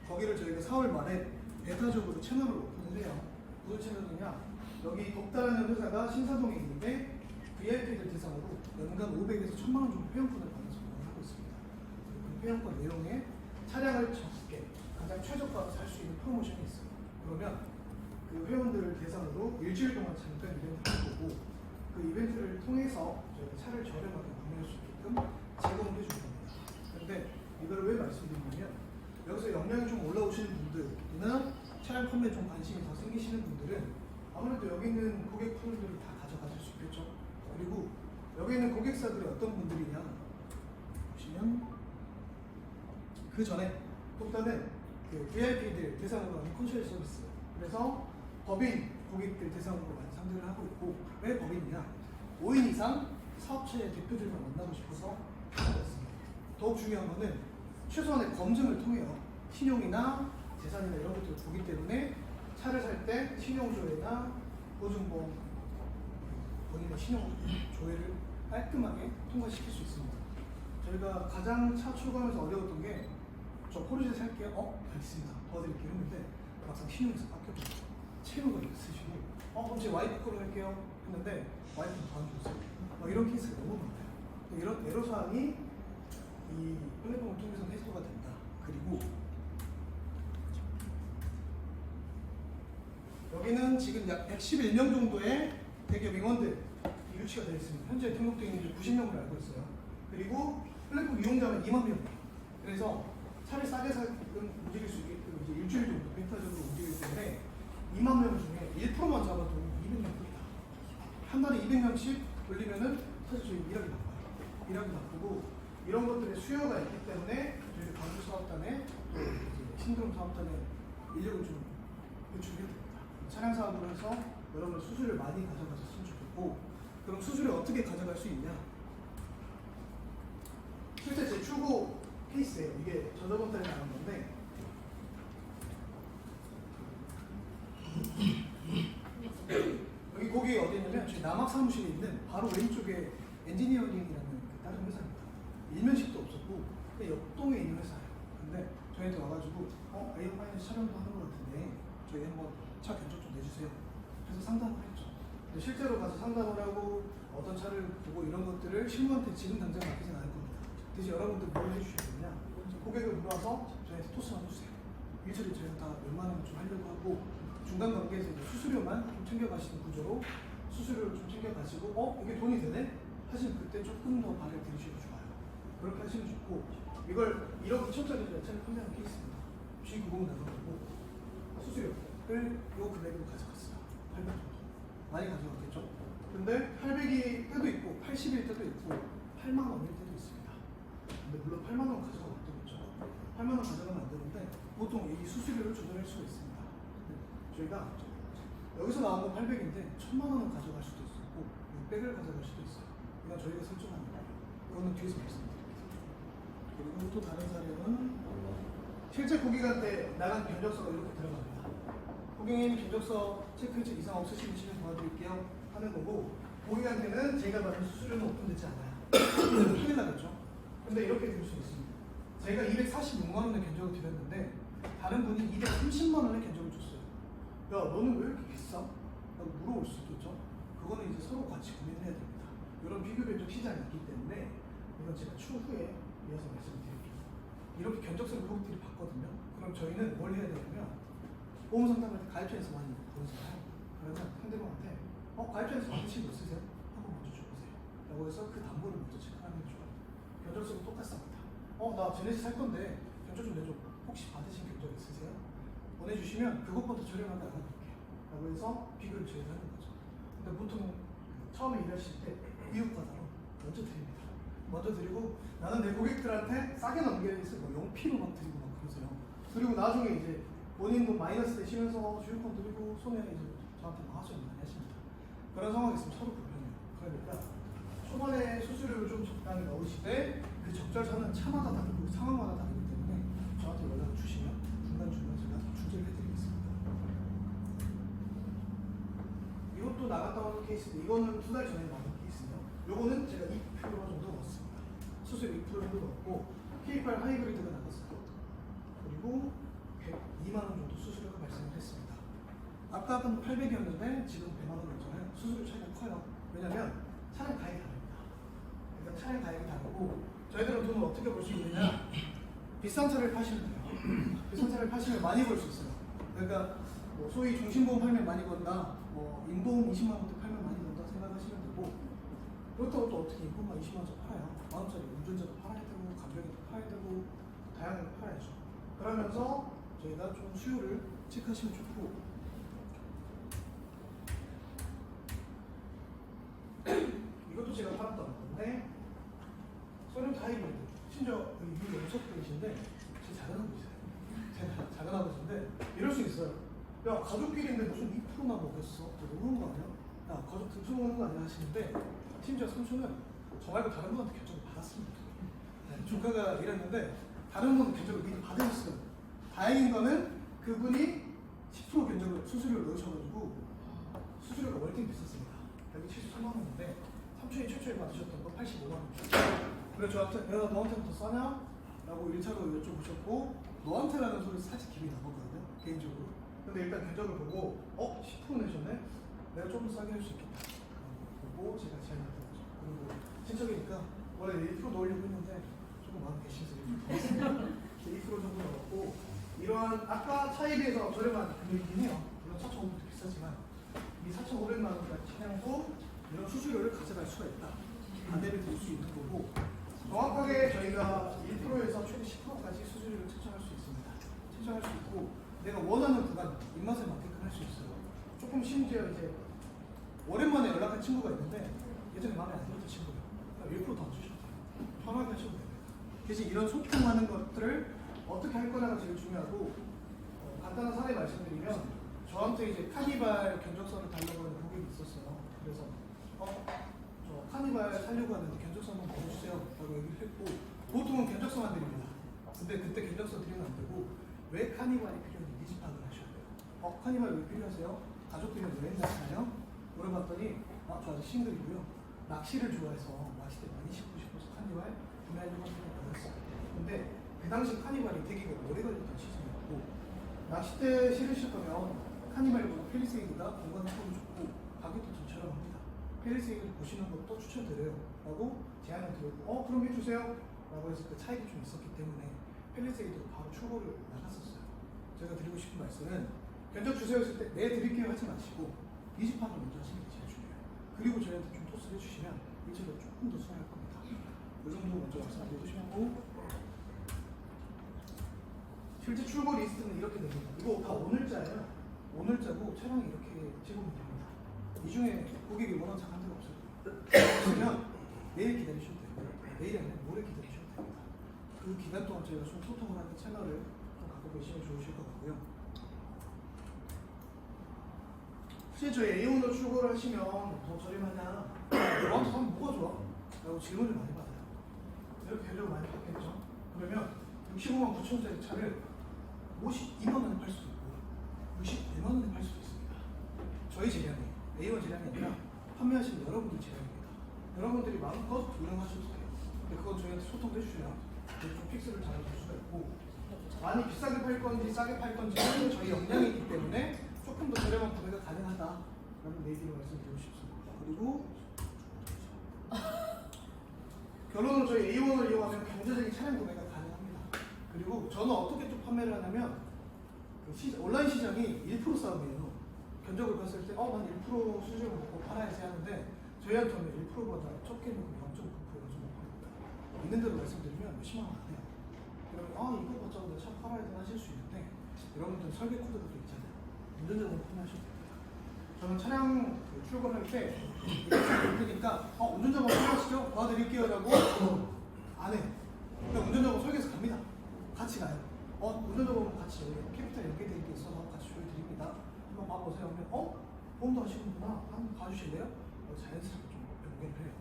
거기를 저희가 4월 말에 베타적으로 채널을 오픈을 해요. 무슨 채널이냐? 여기 독다라는 회사가 신사동에 있는데 VIP들 대상으로 연간 500에서 1000만 원 정도 회원권을 받아서 운영하고 있습니다. 그 회원권 내용에 차량을 적게 가장 최저가로 살 수 있는 프로모션이 있어요. 그러면 그 회원들을 대상으로 일주일 동안 잠깐 이벤트를 할 거고 그 이벤트를 통해서 저희가 차를 저렴하게 구매할 수 있게끔 제공을 해줄 겁니다. 그런데 이걸 왜 말씀드리냐면 여기서 역량이 좀 올라오시는 분들이나 차량 판매에 좀 관심이 더 생기시는 분들은 아무래도 여기 있는 고객 프로들을 다 가져가실 수 있겠죠. 그리고 여기 있는 고객사들이 어떤 분들이냐 보시면 그 전에 독다는 그 VIP들 대상으로 하는 컨설팅 서비스 그래서 법인 고객들 대상으로 많이 상대를 하고 있고 왜 법인이냐 5인 이상 사업체의 대표들과 만나고 싶어서 하였습니다. 더욱 중요한 거는 최소한의 검증을 통해요. 신용이나 재산이나 이런 것들을 보기 때문에 차를 살 때 신용조회나 보증보험 본인의 신용 조회를 깔끔하게 통과시킬 수 있습니다. 저희가 가장 차 출고하면서 어려웠던 게 저 포르쉐 살게요. 알겠습니다. 도와드릴게요 했는데 막상 신용에서 바뀌었어요. 채무가 있으시고 그럼 제 와이프 거로 할게요 했는데 와이프는 더 안 줬어요. 이런 케이스가 너무 많아요. 이런 애로사항이 이 플랫폼을 통해서 해소가 된다. 그리고 여기는 지금 약 111명 정도의 대기업 임원들이 유치가 되어 있습니다. 현재 등록되어 있는 게 90명으로 알고 있어요. 그리고 플랫폼 이용자는 2만 명이에요. 그래서 차를 싸게 사게끔 움직일 수 있게끔 이제 일주일 정도 벤타적으로 움직이기 때문에 2만 명 중에 1%만 잡아도 200명입니다. 한 달에 200명씩 올리면은 사실 저희 일하기 바빠요. 일하기 바쁘고 이런 것들의 수요가 있기 때문에 저희 광주 사업단에 또 이제 신드롬 사업단에 인력을 좀 배출해야 됩니다. 차량 사업을 해서 여러분 수수료를 많이 가져가셨으면 좋겠고, 그럼 수수료 어떻게 가져갈 수 있냐? 실제 제 출고 케이스예요. 이게 저저번 달에 나온 건데 여기 거기 어디 있냐면 저희 남학 사무실에 있는 바로 왼쪽에 엔지니어링이라는 그 다른 회사입니다. 일면식도 없었고 그냥 옆동에 있는 회사예요. 근데 저희한테 와가지고 에어 파이낸스 촬영도 하는 것 같은데 저희 한번 차 견적 좀 내주세요. 그래서 상담을 했죠. 근데 실제로 가서 상담을 하고 어떤 차를 보고 이런 것들을 실무한테 지금 당장 맡기진 않을 겁니다. 대신 여러분들 뭘 해주셔야 되냐? 고객을 불러서 저희한테 토스만 해주세요. 일처리 저희가 다 웬만하면 좀 하려고 하고 중간 관계에서 이제 수수료만 좀 챙겨가시는 구조로 수수료를 좀 챙겨가시고 이게 돈이 되네? 하시면 그때 조금 더 발을 들이셔도 좋아요. 그렇게 하시면 좋고 이걸 1억 2천짜리 차를 판매하는 케이스입니다. G90 나가고 수수료를 요 금액으로 가져갔어요. 800 정도. 많이 가져갔겠죠? 근데 800일 때도 있고 80일 때도 있고 8만 원일 때도 있습니다. 근데 물론 8만 원 가져가면 안 되겠죠. 8만 원 가져가면 안 되는데 보통 이 수수료를 조절할 수가 있습니다. 저희가 여기서 나온 건 800인데 1000만 원은 가져갈 수도 있고 600을 가져갈 수도 있어요. 이건 저희가 설정하는 거예요. 이거는 뒤에서 말씀드릴게요. 그리고 또 다른 사례는 실제 고객한테 나간 견적서가 이렇게 들어갑니다. 고객님 견적서 체크해서 이상 없으시면 도와드릴게요 하는 거고, 고객한테는 제가 받은 수수료는 오픈되지 않아요. 큰일 나겠죠. 근데 이렇게 될 수 있습니다. 제가 246만 원의 견적을 드렸는데 다른 분이 230만 원의 견적을 줬어요. 야, 너는 왜 이렇게 비싸? 라고 물어볼 수도 있죠. 그거는 이제 서로 같이 고민을 해야 됩니다. 이런 비교 견적 시장이 있기 때문에 이건 제가 추후에 이어서 말씀드릴게요. 이렇게 견적서를 고객들이 받거든요. 그럼 저희는 뭘 해야 되냐면 보험 상담할 때 가입자에서 많이 보잖아요. 그러면 상대방한테 가입자에서 받으신 거 있으세요? 한번 먼저 줘보세요. 라고 해서 그 담보를 먼저 체크하는 게 좋아요. 견적서도 똑같습니다. 나 제네시스 살 건데 견적 좀 내줘. 혹시 받으신 견적 있으세요? 보내주시면 그것보다 저렴하게 알아볼게요. 라고 해서 비교를 저희가 하는 거죠. 근데 보통 처음에 일하실 때 미흡과다로 먼저 드립니다. 먼저 드리고 나는 내 고객들한테 싸게 넘겨서 용피로 막 드리고 막 그러세요. 그리고 나중에 이제 본인도 마이너스 되시면서 주유권 드리고 손해 이제 저한테 하소연 많이 하십니다. 그런 상황이 있으면 서로 불편해요. 그러니까 초반에 수수료를 좀 적당히 넣으시되 그 적절사는 차마다 다르고 상황마다 다르기 때문에 저한테 연락을 주시면 중간중간 제가 중재를 해드리겠습니다. 이것도 나갔다 오는 케이스인데 이거는 2달 전에 나간 케이스예요. 요거는 제가 2% 정도 넣었습니다. 수수료 2% 정도 넣었고 K8 하이브리드가 나갔어요. 그리고 102만 원 정도 수수료가 발생을 했습니다. 아까는 800이었는데 지금 100만 원 넣었잖아요. 수수료 차이가 커요. 왜냐면 차량 가액이 다릅니다. 그러니까 차량 가액이 다르고 저희들은 돈을 어떻게 벌 수 있느냐? 비싼 차를 파시면 돼요. 비싼 차를 파시면 많이 벌 수 있어요. 그러니까 소위 종신보험 팔면 많이 번다, 인보험 20만 원대 팔면 많이 번다 생각하시면 되고, 그렇다고 또 어떻게 인보험만 20만 원짜리 팔아요? 만원짜리 운전자도 팔아야 되고 간병인도 팔아야 되고 다양하게 팔아야죠. 그러면서 저희가 좀 수요를 체크하시면 좋고, 이것도 제가 팔았던 건데 소련 하이브리드, 심지어 이 연속분이신데 제 작은 아버지세요. 제가 작은 아버지인데 이럴 수 있어요. 야, 가족끼리인데 무슨 2%나 먹였어? 너무한 거 아니야? 야, 가족 등수 먹는 거 아니야? 하시는데 심지어 삼촌은 저 말고 다른 분한테 견적을 받았습니다. 네, 조카가 이랬는데 다른 분은 견적을 미리 받으셨어요. 다행인 거는 그분이 10% 견적을 수수료를 넣으셔가지고 수수료가 월등 비쌌습니다. 173만 원인데 삼촌이 최초에 받으셨던 거 85만 원. 그래서 저한테 내가 너한테부터 싸냐? 라고 1차로 여쭤보셨고, 너한테라는 소리 사실 기분이 나빴거든요, 개인적으로. 근데 일단 견적을 보고 10% 내셨네? 내가 조금 싸게 할 수 있겠다 보고 제가 제안했던 거죠. 그리고 친척이니까 원래 1% 넣으려고 했는데 조금 마음 계신서 1% 넣었습니다. 2% 정도 나왔고, 이러한 아까 차에 비해서 저렴한 금액이긴 해요. 물론 4,500도 비싸지만 이 4,500만 원짜리 차량도 이런 수수료를 가져갈 수가 있다. 반대를 들 수 있는 거고, 정확하게 저희가 1%에서 최대 10%까지 수수료를 책정할 수 있습니다. 책정할 수 있고, 내가 원하는 구간, 입맛에 맞게끔 할 수 있어요. 조금 심지어 이제 오랜만에 연락한 친구가 있는데 예전에 마음에 안 들었던 친구예요. 1%더 안 주셔도 돼요. 편하게 하셔도 돼요. 대신 이런 소통하는 것들을 어떻게 할 거냐가 제일 중요하고, 간단한 사례 말씀드리면 저한테 이제 카니발 견적서를 달라고 하는 고객이 있었어요. 그래서 저 카니발 살려고 하는데 견적서 한번 보여주세요 라고 얘기를 했고, 보통은 견적서만 드립니다. 근데 그때 견적서 드리면 안 되고 왜 카니발이 필요한지 니즈 파악을 하셔야 돼요. 카니발 왜 필요하세요? 가족들이랑 여행 가시나요? 물어봤더니 저 아직 싱글이고요. 낚시를 좋아해서 낚싯대 많이 싣고 싶어서 카니발 구매하려고 하셨어요. 근데 그 당시 카니발이 되게 오래 걸렸던 시즌이었고, 낚싯대 실으실 거면 카니발보다 펠리세이드가 공간 확보도 좋고 가격도 좀 저렴합니다. 펠리세이드 보시는 것도 추천드려요 라고 제안을 드렸고, 그럼 해주세요 라고 해서 그 차이도 좀 있었기 때문에 펠리세이드로 바로 출고를 나갔었어요. 제가 드리고 싶은 말씀은 견적 주세요 했을 때 네 드릴게요 하지 마시고 니즈 파악을 먼저 하시는 게 제일 중요해요. 그리고 저희한테 좀 토스를 해주시면 일체로 조금 더 수월할 겁니다. 이 정도 먼저 말씀드려 주시고, 실제 출고 리스트는 이렇게 됩니다. 이거 다 오늘자예요. 오늘자고 차량이 이렇게 찍으면 됩니다. 이 중에 고객이 원하는 차 한 대가 없어요. 그러면 내일 기다리셔도 돼요. 내일이 아니라 모레 기다리셔도 됩니다. 그 기간 동안 저희가 좀 소통을 하는 채널을 좀 갖고 계시면 좋으실 것 같고요. 혹시 저희 A온으로 출고를 하시면 더 저렴하냐? 너한테 사면 뭐가 좋아? 라고 질문을 많이 받아요. 이렇게 견적을 많이 받겠죠? 그러면 65만 9천 원짜리 차를 52만 원에 팔 수도 있고 64만 원에 팔 수도 있습니다. 저희 재량이 A1 재량이 아니라 판매하시는 여러분들 재량입니다. 여러분들이 마음껏 운영하셔도 돼요. 근데 그건 저희한테 소통해 주셔야 좀 픽스를 잘 줄 수가 있고, 많이 비싸게 팔 건지 싸게 팔 건지는 저희 역량이기 때문에 조금 더 저렴한 구매가 가능하다라는 얘기를 말씀드리고 싶습니다. 그리고 결론은 저희 A1을 이용하면 경제적인 차량 구매가 가능합니다. 그리고 저는 어떻게 좀 판매를 하냐면, 온라인 시장이 1% 싸움이에요. 견적을 봤을 때 난 1% 수준을 먹고 팔아야지 하는데, 저희한테는 1%보다 적게 먹으면 0.9% 정도 팔립니다. 있는 대로 말씀드리면 몇십만 원 안 해요. 그러면 이거 받자고 내가 차 팔아야 되나 하실 수 있는데, 여러분들 설계 코드가 또 있잖아요. 운전자분 판매하셔도 됩니다. 저는 차량 출고할 때 이렇게 되니까 운전자분 판매하시죠? 도와드릴게요 라고 안 해요. 그냥 운전자분 설계해서 갑니다. 같이 가요. 운전자분 같이 여기 캐피탈 연계되어 게 있어서 같이 조여드립니다. 한번 봐보세요 하면 보험도 하시는구나. 한번 봐주실래요? 자연스럽게 좀 연계를 해요.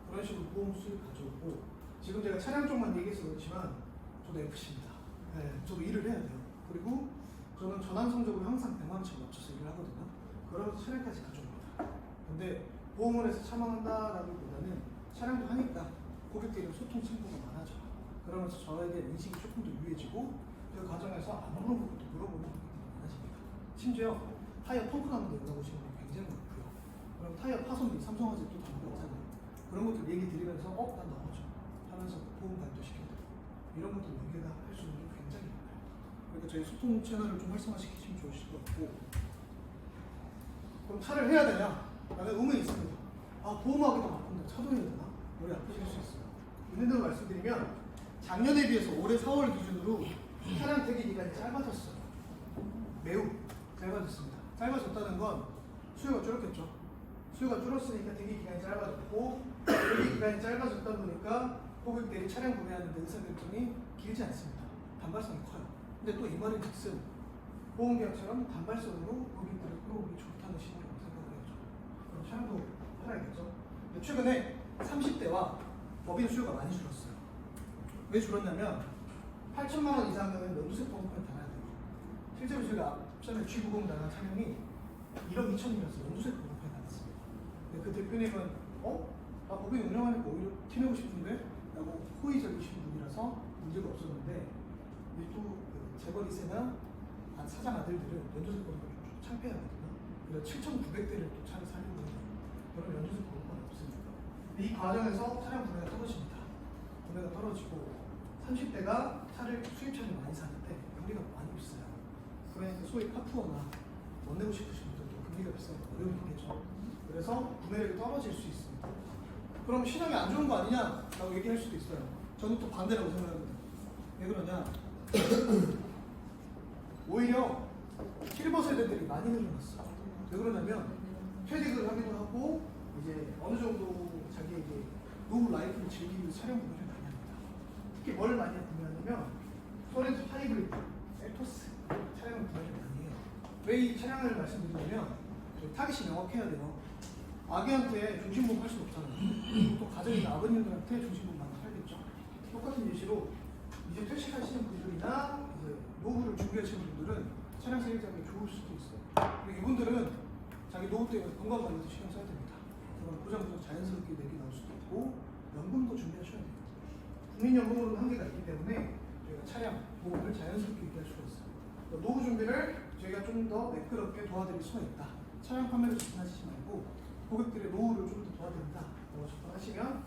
그런 식으로 보험 수익 가져오고, 지금 제가 차량 쪽만 얘기해서 그렇지만 저도 FC입니다. 네, 저도 일을 해야 돼요. 그리고 저는 전환 성적으로 항상 100만 원씩 맞춰서 일을 하거든요. 그러면서 차량까지 가져옵니다. 근데 보험을 해서 차망한다라기보다는 차량도 하니까 고객들이랑 소통 창구가 많아져요. 그러면서 저에 대한 인식이 조금 더 유해지고, 그 과정에서 안 물어보는 것도 물어보는 고객들이 많아집니다. 심지어 타이어 펑크 나는 데 연락오시는 분이 굉장히 많고요. 그럼 타이어 파손비, 삼성화재 또 담고 있잖아요. 그런 것들 얘기 드리면서 난 나오죠 하면서 보험 가입도 시켜드리고, 이런 것들 연계가 할 수 있는 게 굉장히 많아요. 그러니까 저희 소통 채널을 좀 활성화시키시면 좋으실 것 같고, 그럼 차를 해야 되냐? 라는 의문이 있습니다. 보험하기도 바쁜데 차도 해야 되나? 머리 아프실 수 있어요. 있는 대로 말씀드리면 작년에 비해서 올해 4월 기준으로 차량 대기 기간이 짧아졌어요. 매우 짧아졌습니다. 짧아졌다는 건 수요가 줄었겠죠. 수요가 줄었으니까 대기 기간이 짧아졌고, 대기 기간이 짧아졌다 보니까 고객들이 차량 구매하는 데 의사결정이 길지 않습니다. 단발성이 커요. 근데 또 이 말은 즉슨 보험계약처럼 단발성으로 고객들을 끌어오기 좋다는 신호라고 생각을 해야죠. 그럼 차량도 팔아야겠죠. 근데 최근에 30대와 법인 수요가 많이 줄었어요. 왜 줄었냐면 8천만 원 이상은 연두색 보험판을 달아야 돼요. 실제로 제가 앞전에 G90 나간 차량이 1억 2천이라서 연두색 보험판을 달았습니다. 근데 그 대표님은 법인 운영하니까 오히려 티내고 싶은데? 라고 호의적이신 분이라서 문제가 없었는데, 또 재벌 2세나 사장 아들들은 연두색 보험판을 좀 창피하거든요. 그래서 7,900대를 또 차를 사려고 해요. 그럼 연두색 보험판이 없습니다. 근데 이 과정에서 차량 구매가 떨어집니다. 구매가 떨어지고 30대가 차를 수입차를 많이 사는데 금리가 많이 비싸요. 그러니까 소위 카푸어나 못 내고 싶으신 분들도 금리가 비싸니까 어려움이 있겠죠. 그래서 구매력이 떨어질 수 있습니다. 그럼 시장이 안 좋은 거 아니냐라고 얘기할 수도 있어요. 저는 또 반대라고 생각합니다. 왜 그러냐? 오히려 실버 세대들이 많이 늘어났어. 왜 그러냐면 퇴직을 하기도 하고 이제 어느 정도 자기에게 노후 라이프를 즐기기 위해 차량 구매를 많이 합니다. 특히 뭘 많이 구매하냐면 소렌토 하이브리드, 셀토스 차량을 구매를 많이 해요. 왜 이 차량을 말씀드리냐면 타깃이 명확해야 돼요. 아기한테 중심봉 팔 수는 없잖아요. 또 가정이나 아버님들한테 중심봉만 팔겠죠. 똑같은 예시로 이제 퇴직하시는 분들이나 이제 노후를 준비하시는 분들은 차량 세입자가 좋을 수도 있어요. 그리고 이분들은 자기 노후 때문에 건강관리도 신경 써야 됩니다. 그건 보장보장 자연스럽게 내게 나올 수도 있고 연금도 준비하셔야 돼요. 국민연금으로는 한계가 있기 때문에 저희가 차량 보험을 자연스럽게 유지할 수가 있어요. 노후 준비를 저희가 좀 더 매끄럽게 도와드릴 수가 있다. 차량 판매로 접근하시지 말고 고객들의 노후를 좀 더 도와드린다라고 접근하시면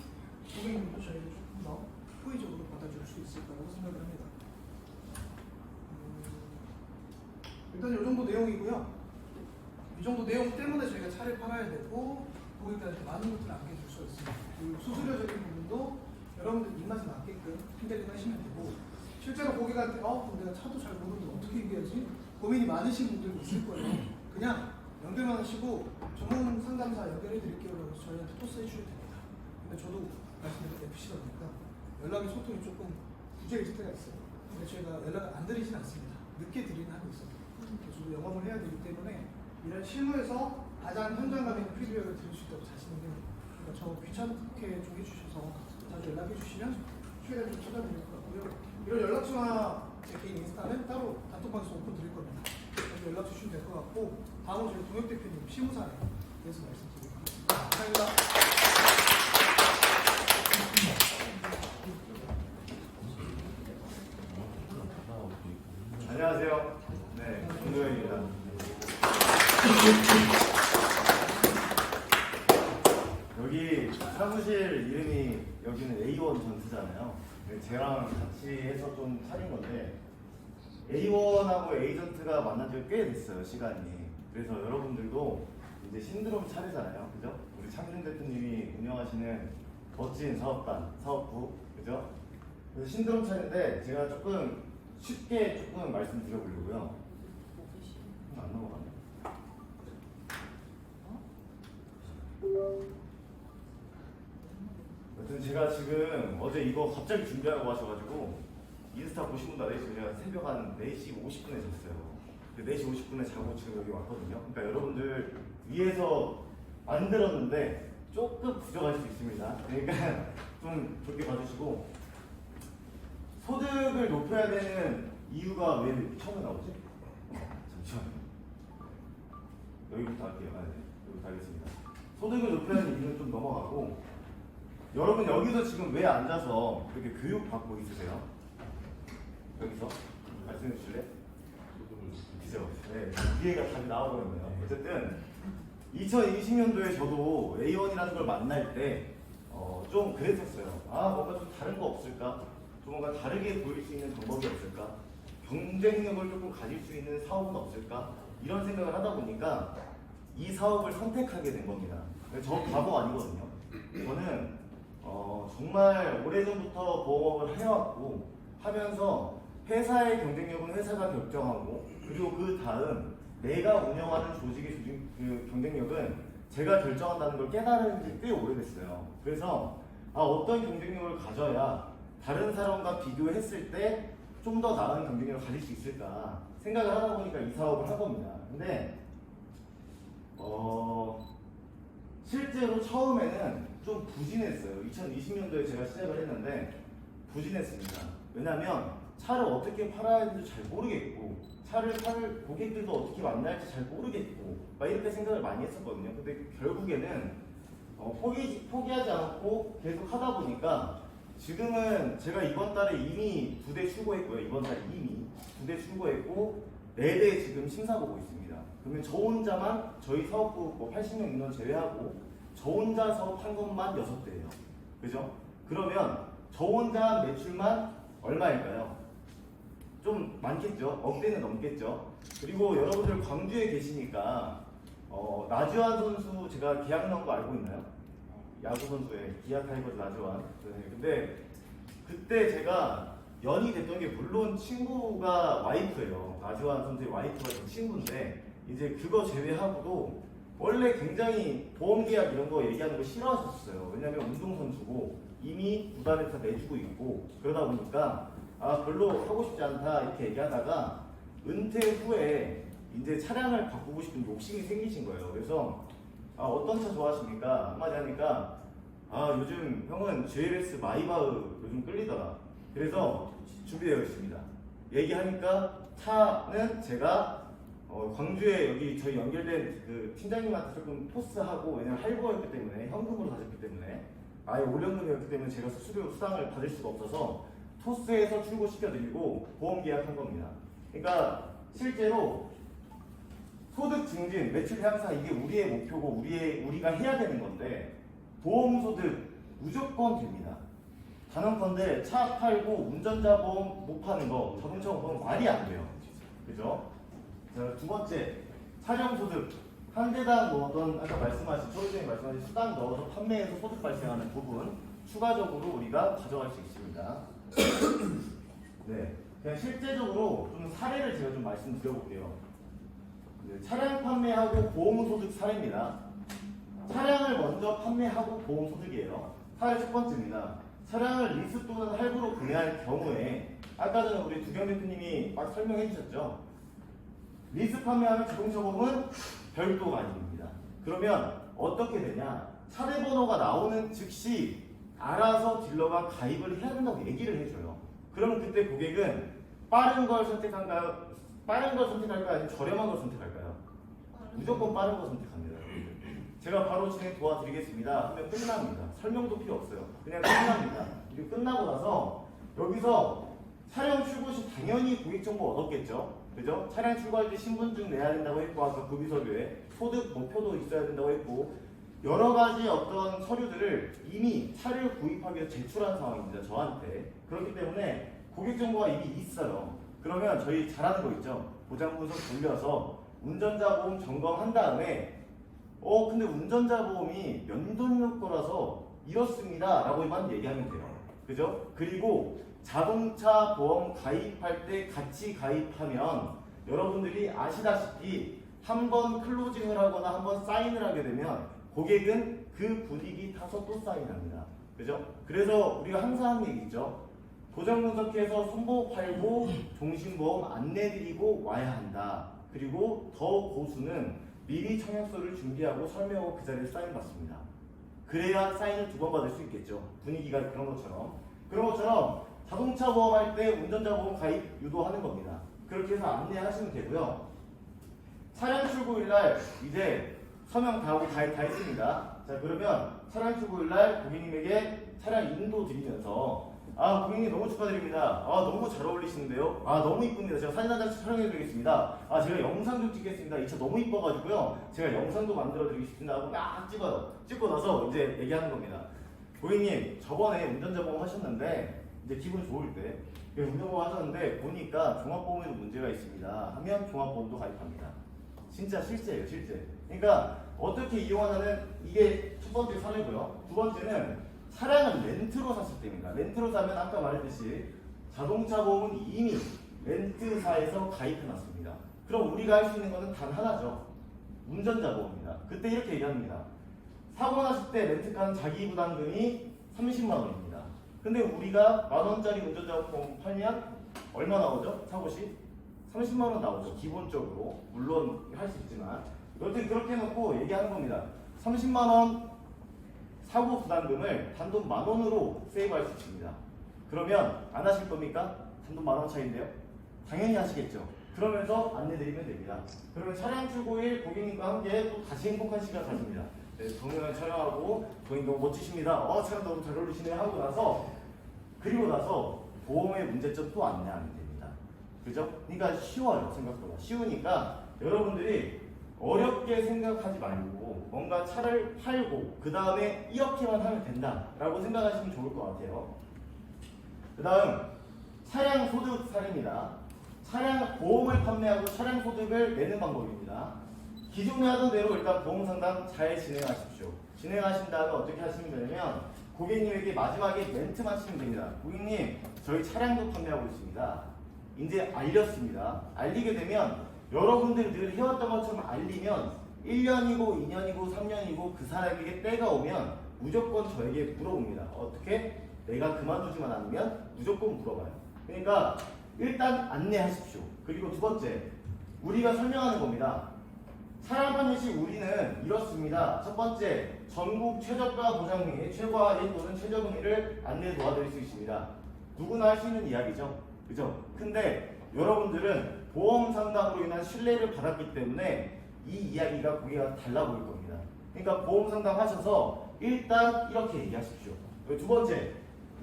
고객님도 저희를 조금 더 호의적으로 받아줄 수 있을 거라고 생각을 합니다. 일단 이 정도 내용이고요. 이 정도 내용 때문에 저희가 차를 팔아야 되고 고객들한테 많은 것들을 안겨줄 수가 있습니다. 그리고 수수료적인 부분도 여러분들 입맛에 맞게끔 필터링 하시면 되고 실제로 고객한테 그럼 내가 차도 잘 모르는데 어떻게 얘기하지? 고민이 많으신 분들도 있을 거예요. 그냥 연결만 하시고 전문 상담사 연결해 드릴게요. 그래서 저희한테 토스 해주셔도 됩니다. 근데 저도 말씀드린 FC다 보니까 연락이 소통이 조금 부재일 때가 있어요. 근데 저희가 연락을 안 드리진 않습니다. 늦게 드리는 한이 있어요. 저도 영업을 해야 되기 때문에 이런 실무에서 가장 현장감 있는 피드백을 드릴 수 있다고 자신있는 그러니까 저 귀찮게 좀 해주셔서 자주 연락해 주시면 최대한 좀 찾아드릴 것 같고요. 이런 연락처나 제 개인 인스타는 따로 단톡방에서 오픈 드릴 겁니다. 그래서 연락 주시면 될 것 같고 다음은 저희 동혁 대표님 실무사에 대해서 말씀드리겠습니다. 감사합니다. 안녕하세요. 네, 김도현입니다. 여기 사무실 이름이 여기는 A1 전투잖아요. 쟤랑 같이 해서 좀 차린 건데 A1하고 에이전트가 만난 지 꽤 됐어요, 시간이. 그래서 여러분들도 이제 신드롬 차례잖아요, 그죠? 우리 창준 대표님이 운영하시는 멋진 사업단, 사업부, 그죠? 그래서 신드롬 차례인데 제가 조금 쉽게 조금 말씀드려보려고요. 안 넘어가네. 여튼 제가 지금 어제 이거 갑자기 준비하고 하셔가지고 인스타 보신 분도 알겠지만 제가 새벽 한 4시 50분에 잤어요. 4시 50분에 자고 지금 여기 왔거든요. 그러니까 여러분들 위에서 안 들었는데 조금 부족할 수 있습니다. 그러니까 좀 좋게 봐주시고 소득을 높여야 되는 이유가 왜 처음에 나오지? 잠시만요. 여기부터 할게요. 아, 네. 여기부터 하겠습니다. 소득을 높여야 하는 이유는 좀 넘어가고 여러분 여기서 지금 왜 앉아서 이렇게 교육받고 있으세요? 여기서 말씀해 주실래? 그죠? 네, 이해가 답이 나와버렸네요. 어쨌든 2020년도에 저도 A1이라는 걸 만날 때 좀 그랬었어요. 아, 뭔가 좀 다른 거 없을까? 좀 뭔가 다르게 보일 수 있는 방법이 없을까? 경쟁력을 조금 가질 수 있는 사업은 없을까? 이런 생각을 하다 보니까 이 사업을 선택하게 된 겁니다. 저 바보 아니거든요. 저는 정말 오래전부터 보험업을 해왔고 하면서 회사의 경쟁력은 회사가 결정하고 그리고 그 다음 내가 운영하는 조직의 그 경쟁력은 제가 결정한다는 걸 깨달은 지 꽤 오래됐어요. 그래서 어떤 경쟁력을 가져야 다른 사람과 비교했을 때 좀 더 나은 경쟁력을 가질 수 있을까 생각을 하다 보니까 이 사업을 한 겁니다. 근데 실제로 처음에는 좀 부진했어요. 2020년도에 제가 시작을 했는데 부진했습니다. 왜냐면 차를 어떻게 팔아야 하는지 잘 모르겠고 차를 팔 고객들도 어떻게 만날지 잘 모르겠고 막 이렇게 생각을 많이 했었거든요. 근데 결국에는 포기하지 않고 계속 하다 보니까 지금은 제가 이번 달에 이미 2대 출고했고요. 이번 달에 이미 2대 출고했고 4대 지금 심사 보고 있습니다. 그러면 저 혼자만 저희 사업부 80명 인원 제외하고 저 혼자 사업한 것만 6대예요. 그죠? 그러면 저 혼자 매출만 얼마일까요? 좀 많겠죠? 억대는 넘겠죠? 그리고 여러분들 광주에 계시니까 나주환 선수 제가 계약 나온 거 알고 있나요? 야구 선수의 기아 타이거즈 나주환. 네, 근데 그때 제가 연이 됐던 게 물론 친구가 와이프예요. 나주환 선수의 와이프가 제 친구인데 이제 그거 제외하고도 원래 굉장히 보험 계약 이런 거 얘기하는 거 싫어하셨어요. 왜냐면 운동선수고 이미 구단에서 내주고 있고 그러다 보니까 별로 하고 싶지 않다 이렇게 얘기하다가 은퇴 후에 이제 차량을 바꾸고 싶은 욕심이 생기신 거예요. 그래서 어떤 차 좋아하십니까? 한마디 하니까 요즘 형은 GLS 마이바흐 요즘 끌리더라. 그래서 준비되어 있습니다. 얘기하니까 차는 제가 광주에 여기 저희 연결된 그 팀장님한테 조금 토스하고 왜냐면 할부였기 때문에 현금으로 가졌기 때문에 아예 올연금이었기 때문에 제가 수당을 받을 수가 없어서 토스에서 출고시켜드리고 보험 계약한 겁니다. 그러니까 실제로 소득 증진, 매출 향상 이게 우리의 목표고 우리가 해야 되는 건데 보험 소득 무조건 됩니다. 단언컨대 차 팔고 운전자 보험 못 파는 거, 자동차 보험 말이 안 돼요. 그죠? 자, 두 번째, 차량 소득. 한 대당 뭐 어떤 아까 말씀하신 초이정이 말씀하신 수당 넣어서 판매해서 소득 발생하는 부분 추가적으로 우리가 가져갈 수 있습니다. 네, 그냥 실제적으로 좀 사례를 제가 좀 말씀드려볼게요. 네, 차량 판매하고 보험 소득 사례입니다. 차량을 먼저 판매하고 보험 소득이에요. 사례 첫 번째입니다. 차량을 리스 또는 할부로 구매할 경우에 아까 전에 우리 두경 대표님이 막 설명해 주셨죠. 리스 판매하는 자동차 보험은 별도가 아닙니다. 그러면 어떻게 되냐? 차례 번호가 나오는 즉시 알아서 딜러가 가입을 해야 된다고 얘기를 해줘요. 그러면 그때 고객은 빠른 걸 선택할까요? 아니면 저렴한 걸 선택할까요? 무조건 빠른 걸 선택합니다. 제가 바로 진행 도와드리겠습니다 하면 끝납니다. 설명도 필요 없어요. 그냥 끝납니다. 그리고 끝나고 나서 여기서 차량 출고 시 당연히 고객 정보 얻었겠죠? 그죠? 차량 출고할 때 신분증 내야 된다고 했고 아까 구비서류에 소득 목표도 있어야 된다고 했고 여러 가지 어떤 서류들을 이미 차를 구입하기 위해서 제출한 상황입니다. 저한테. 그렇기 때문에 고객 정보가 이미 있어요. 그러면 저희 잘하는 거 있죠? 보장 분석 돌려서 운전자 보험 점검한 다음에 근데 운전자 보험이 연동료 거라서 이렇습니다 라고만 얘기하면 돼요. 그죠? 그리고 자동차 보험 가입할 때 같이 가입하면 여러분들이 아시다시피 한 번 클로징을 하거나 한 번 사인을 하게 되면 고객은 그 분위기 타서 또 사인합니다. 그죠? 그래서 우리가 항상 하는 얘기 있죠. 도장 분석해서 손보호 팔고 종신보험 안내드리고 와야 한다. 그리고 더 고수는 미리 청약서를 준비하고 설명하고 그 자리에 사인 받습니다. 그래야 사인을 두 번 받을 수 있겠죠. 분위기가 그런 것처럼 자동차 보험할 때 운전자 보험 가입 유도하는 겁니다. 그렇게 해서 안내하시면 되고요. 차량 출고일날 이제 서명 다 하고 가입 다 했습니다. 자, 그러면 차량 출고일날 고객님에게 차량 인도 드리면서 고객님 너무 축하드립니다. 너무 잘 어울리시는데요. 너무 이쁩니다. 제가 사진 한 장씩 촬영해 드리겠습니다. 제가 영상 좀 찍겠습니다. 이 차 너무 이뻐가지고요. 제가 영상도 만들어 드리겠습니다 하고 막 찍어요. 찍고 나서 이제 얘기하는 겁니다. 고객님 저번에 운전자 보험 하셨는데 이제 기분 좋을 때 운전보험 하셨는데 보니까 종합보험에도 문제가 있습니다 하면 종합보험도 가입합니다. 진짜 실제예요, 실제. 그러니까 어떻게 이용하냐는 이게 첫 번째 사례고요. 두 번째는 차량을 렌트로 샀을 때입니다. 렌트로 사면 아까 말했듯이 자동차 보험은 이미 렌트사에서 가입해놨습니다. 그럼 우리가 할 수 있는 것은 단 하나죠. 운전자 보험입니다. 그때 이렇게 얘기합니다. 사고 났을 때 렌트카는 자기 부담금이 30만 원입니다. 근데 우리가 만원짜리 운전자 보험 팔면 얼마 나오죠? 사고 시? 30만 원 나오죠. 기본적으로. 물론 할 수 있지만. 여튼 그렇게 해놓고 얘기하는 겁니다. 30만 원 사고 부담금을 단돈 만 원으로 세이브할 수 있습니다. 그러면 안 하실 겁니까? 단돈 만 원 차인데요? 당연히 하시겠죠. 그러면서 안내드리면 됩니다. 그러면 차량 출고일 고객님과 함께 또 다시 행복한 시간 가집니다. 네, 동영상 촬영하고 고객님 너무 멋지십니다. 차량 너무 잘 어울리시네요 하고 나서 그리고 나서 보험의 문제점 또 안내하면 됩니다. 그죠? 그러니까 쉬워요. 생각보다 쉬우니까 여러분들이 어렵게 생각하지 말고 뭔가 차를 팔고 그 다음에 이렇게만 하면 된다 라고 생각하시면 좋을 것 같아요. 그 다음 차량 소득 사례입니다. 차량 보험을 판매하고 차량 소득을 내는 방법입니다. 기존에 하던 대로 일단 보험 상담 잘 진행하십시오. 진행하신 다음에 어떻게 하시면 되냐면 고객님에게 마지막에 멘트만 치면 됩니다. 고객님, 저희 차량도 판매하고 있습니다. 이제 알렸습니다. 알리게 되면 여러분들이 늘 해왔던 것처럼 알리면 1년이고 2년이고 3년이고 그 사람에게 때가 오면 무조건 저에게 물어봅니다. 어떻게? 내가 그만두지만 않으면 무조건 물어봐요. 그러니까 일단 안내하십시오. 그리고 두 번째, 우리가 설명하는 겁니다. 차량 판매 시 우리는 이렇습니다. 첫 번째, 전국 최저가 보장 및 최고 할인 또는 최저 금리를 안내 도와드릴 수 있습니다. 누구나 할 수 있는 이야기죠. 그죠? 근데 여러분들은 보험 상담으로 인한 신뢰를 받았기 때문에 이 이야기가 고개가 달라 보일 겁니다. 그러니까 보험 상담 하셔서 일단 이렇게 얘기하십시오. 두 번째,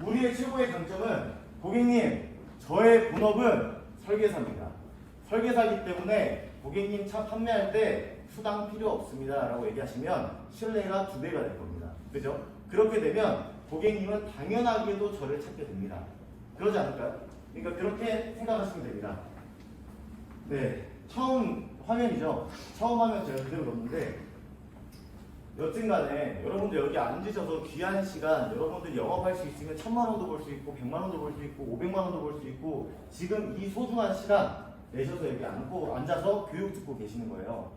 우리의 최고의 강점은 고객님, 저의 본업은 설계사입니다. 설계사이기 때문에 고객님 차 판매할 때 수당 필요 없습니다 라고 얘기하시면 신뢰가 2배가 될 겁니다. 그죠? 그렇게 되면 고객님은 당연하게도 저를 찾게 됩니다. 그러지 않을까요? 그러니까 그렇게 생각하시면 됩니다. 네, 처음 화면이죠. 처음 화면 제가 그대로 넣었는데 여튼간에 여러분들 여기 앉으셔서 귀한 시간 여러분들 영업할 수 있으면 1000만 원도 벌 수 있고 100만 원도 벌 수 있고 500만 원도 벌 수 있고 지금 이 소중한 시간 내셔서 여기 앉아서 교육 듣고 계시는 거예요.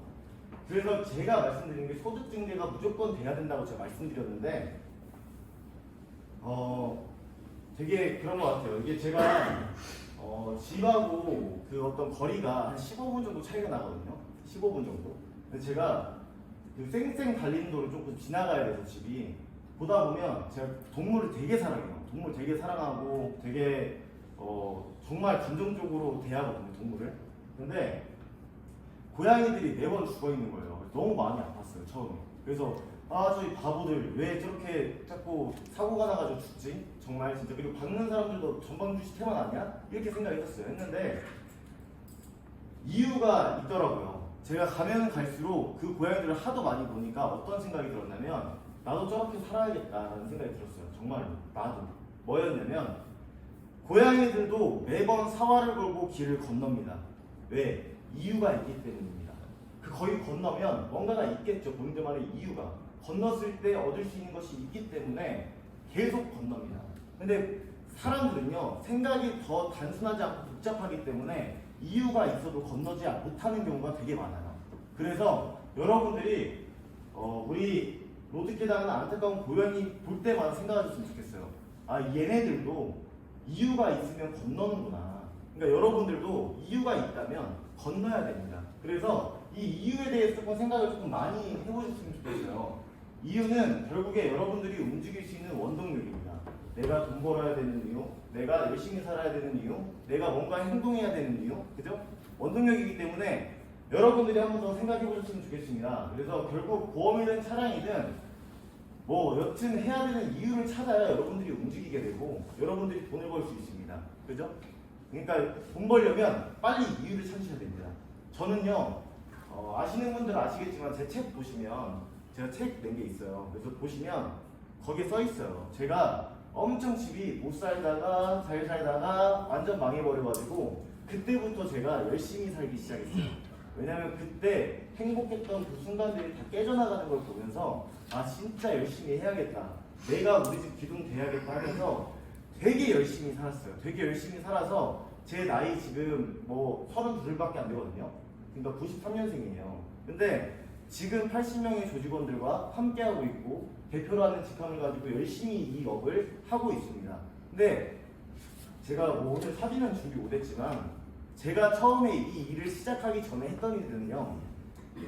그래서 제가 말씀드린 게 소득 증대가 무조건 돼야 된다고 제가 말씀드렸는데 되게 그런 것 같아요. 이게 제가 집하고 그 어떤 거리가 한 15분 정도 차이가 나거든요. 15분 정도. 근데 제가 그 쌩쌩 달리는 도를 조금 지나가야 돼서 집이 보다 보면 제가 동물을 되게 사랑해요. 동물 되게 사랑하고 되게 정말 감정적으로 대하거든요, 동물을. 근데 고양이들이 매번 죽어 있는 거예요. 너무 마음이 아팠어요, 처음에. 그래서 저희 바보들 왜 저렇게 자꾸 사고가 나가지고 죽지? 정말 진짜. 그리고 박는 사람들도 전방주시 태만 아니야? 이렇게 생각했었어요. 했는데 이유가 있더라고요. 제가 가면 갈수록 그 고양이들을 하도 많이 보니까 어떤 생각이 들었냐면 나도 저렇게 살아야겠다라는 생각이 들었어요. 정말로 나도. 뭐였냐면 고양이들도 매번 사활을 걸고 길을 건넙니다. 왜? 이유가 있기 때문입니다. 그 거의 건너면 뭔가가 있겠죠. 본인들만의 이유가. 건넜을 때 얻을 수 있는 것이 있기 때문에 계속 건넙니다. 근데 사람들은요, 생각이 더 단순하지 않고 복잡하기 때문에 이유가 있어도 건너지 못하는 경우가 되게 많아요. 그래서 여러분들이 우리 로드킬당하는 안타까운 고양이 볼 때마다 생각하셨으면 좋겠어요. 얘네들도 이유가 있으면 건너는구나. 그러니까 여러분들도 이유가 있다면 건너야 됩니다. 그래서 이 이유에 대해서 조금 생각을 조금 많이 해보셨으면 좋겠어요. 이유는 결국에 여러분들이 움직일 수 있는 원동력입니다. 내가 돈 벌어야 되는 이유, 내가 열심히 살아야 되는 이유, 내가 뭔가 행동해야 되는 이유, 그죠? 원동력이기 때문에 여러분들이 한 번 더 생각해 보셨으면 좋겠습니다. 그래서 결국 보험이든 차량이든 여튼 해야 되는 이유를 찾아야 여러분들이 움직이게 되고 여러분들이 돈을 벌 수 있습니다. 그죠? 그러니까 돈 벌려면 빨리 이유를 찾으셔야 됩니다. 저는요, 아시는 분들은 아시겠지만 제 책 보시면 제가 책 낸 게 있어요. 그래서 보시면 거기에 써 있어요. 제가 엄청 집이 못 살다가 잘 살다가 완전 망해버려가지고 그때부터 제가 열심히 살기 시작했어요. 왜냐면 그때 행복했던 그 순간들이 다 깨져나가는 걸 보면서 진짜 열심히 해야겠다. 내가 우리 집 기둥 돼야겠다 하면서 되게 열심히 살았어요. 되게 열심히 살아서 제 나이 지금 32밖에 안 되거든요. 그러니까 93년생이에요. 근데 지금 80명의 조직원들과 함께하고 있고 대표라는 직함을 가지고 열심히 이 업을 하고 있습니다. 근데 제가 오늘 사진은 준비 못했지만 제가 처음에 이 일을 시작하기 전에 했던 일들은요,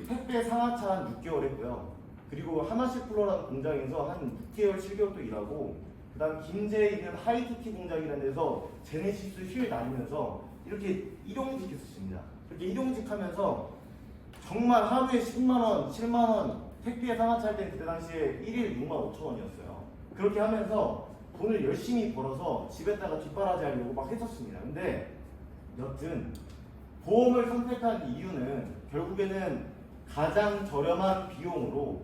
택배 상하차 한 6개월 했고요. 그리고 하나시플러라는 공장에서 한 6개월, 7개월 또 일하고, 그 다음 김제에 있는 하이투티 공장이라는 데서 제네시스 휠 다니면서 이렇게 일용직 했었습니다. 이렇게 일용직 하면서 정말 하루에 10만원, 7만원 택배 상하차 할 때 그때 당시에 1일 65,000원이었어요. 그렇게 하면서 돈을 열심히 벌어서 집에다가 뒷바라지 하려고 막 했었습니다. 근데 여튼 보험을 선택한 이유는 결국에는 가장 저렴한 비용으로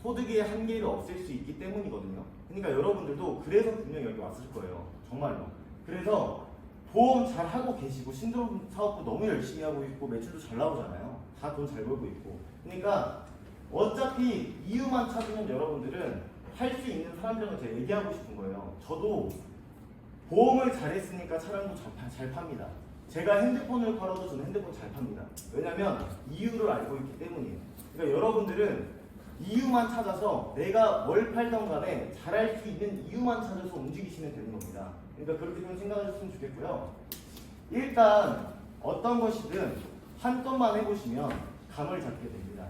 소득의 한계를 없앨 수 있기 때문이거든요. 그러니까 여러분들도 그래서 분명히 여기 왔을 거예요. 정말로. 그래서 보험 잘 하고 계시고 신드롬 사업도 너무 열심히 하고 있고 매출도 잘 나오잖아요. 다 돈 잘 벌고 있고. 그러니까 어차피 이유만 찾으면 여러분들은 할 수 있는 사람들은 제가 얘기하고 싶은 거예요. 저도 보험을 잘했으니까 차량도 잘 팝니다. 제가 핸드폰을 팔아도 저는 핸드폰 잘 팝니다. 왜냐면 이유를 알고 있기 때문이에요. 그러니까 여러분들은 이유만 찾아서 내가 뭘 팔던 간에 잘할 수 있는 이유만 찾아서 움직이시면 되는 겁니다. 그러니까 그렇게 좀 생각하셨으면 좋겠고요. 일단 어떤 것이든 한 건만 해보시면 감을 잡게 됩니다.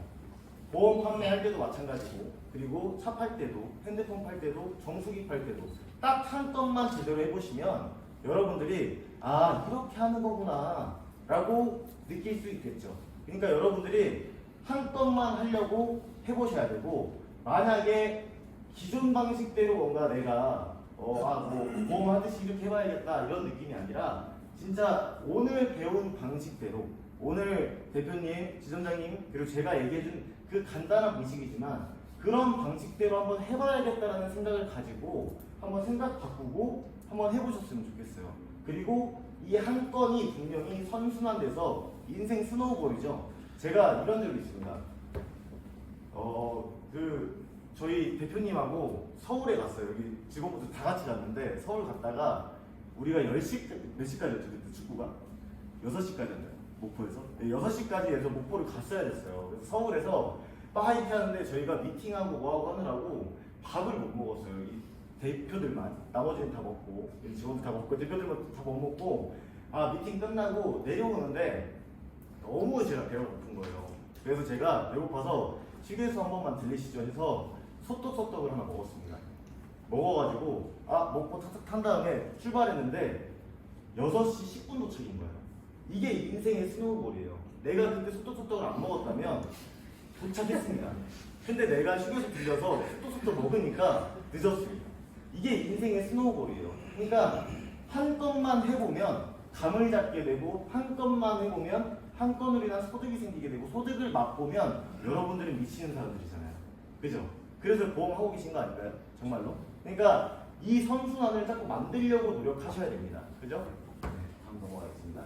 보험 판매할 때도 마찬가지고, 그리고 차 팔 때도, 핸드폰 팔 때도, 정수기 팔 때도 딱 한 건만 제대로 해보시면 여러분들이 아 이렇게 하는 거구나 라고 느낄 수 있겠죠. 그러니까 여러분들이 한 건만 하려고 해보셔야 되고, 만약에 기존 방식대로 뭔가 내가 뭐 보험하듯이 이렇게 해봐야겠다 이런 느낌이 아니라 진짜 오늘 배운 방식대로, 오늘 대표님, 지점장님 그리고 제가 얘기해준 그 간단한 방식이지만 그런 방식대로 한번 해봐야겠다라는 생각을 가지고 한번 생각 바꾸고 한번 해보셨으면 좋겠어요. 그리고 이 한 건이 분명히 선순환돼서 인생 스노우볼이죠. 제가 이런 적이 있습니다. 저희 대표님하고 서울에 갔어요. 여기 직원분들 다 같이 갔는데 서울 갔다가 우리가 10시, 몇 시까지였죠? 그때 축구가? 6시까지였나요? 목포에서? 네, 6시까지 해서 목포를 갔어야 됐어요. 그래서 서울에서 파이팅 하는데 저희가 미팅하고 뭐하고 하느라고 밥을 못 먹었어요. 이 대표들만. 나머지는 다 먹고, 직원들 다 먹고, 대표들만 다 못 먹고, 미팅 끝나고 내려오는데 너무 제가 배가 고픈 거예요. 그래서 제가 배고파서 휴게소 한 번만 들리시죠 해서 소떡소떡을 하나 먹었습니다. 먹어가지고 목포 탁탁 탄 다음에 출발했는데 6시 10분 도착인 거예요. 이게 인생의 스노우볼이에요. 내가 그때 소떡소떡을 안 먹었다면 도착했습니다. 근데 내가 휴게소 들려서 소떡소떡 먹으니까 늦었습니다. 이게 인생의 스노우볼이에요. 그러니까 한 건만 해보면 감을 잡게 되고, 한 건만 해보면 한 건으로 인한 소득이 생기게 되고, 소득을 맛보면 여러분들은 미치는 사람들이잖아요. 그죠? 그래서 보험하고 계신 거 아닐까요? 정말로? 그러니까 이 선순환을 자꾸 만들려고 노력하셔야 됩니다. 그죠? 네, 다음 넘어가겠습니다.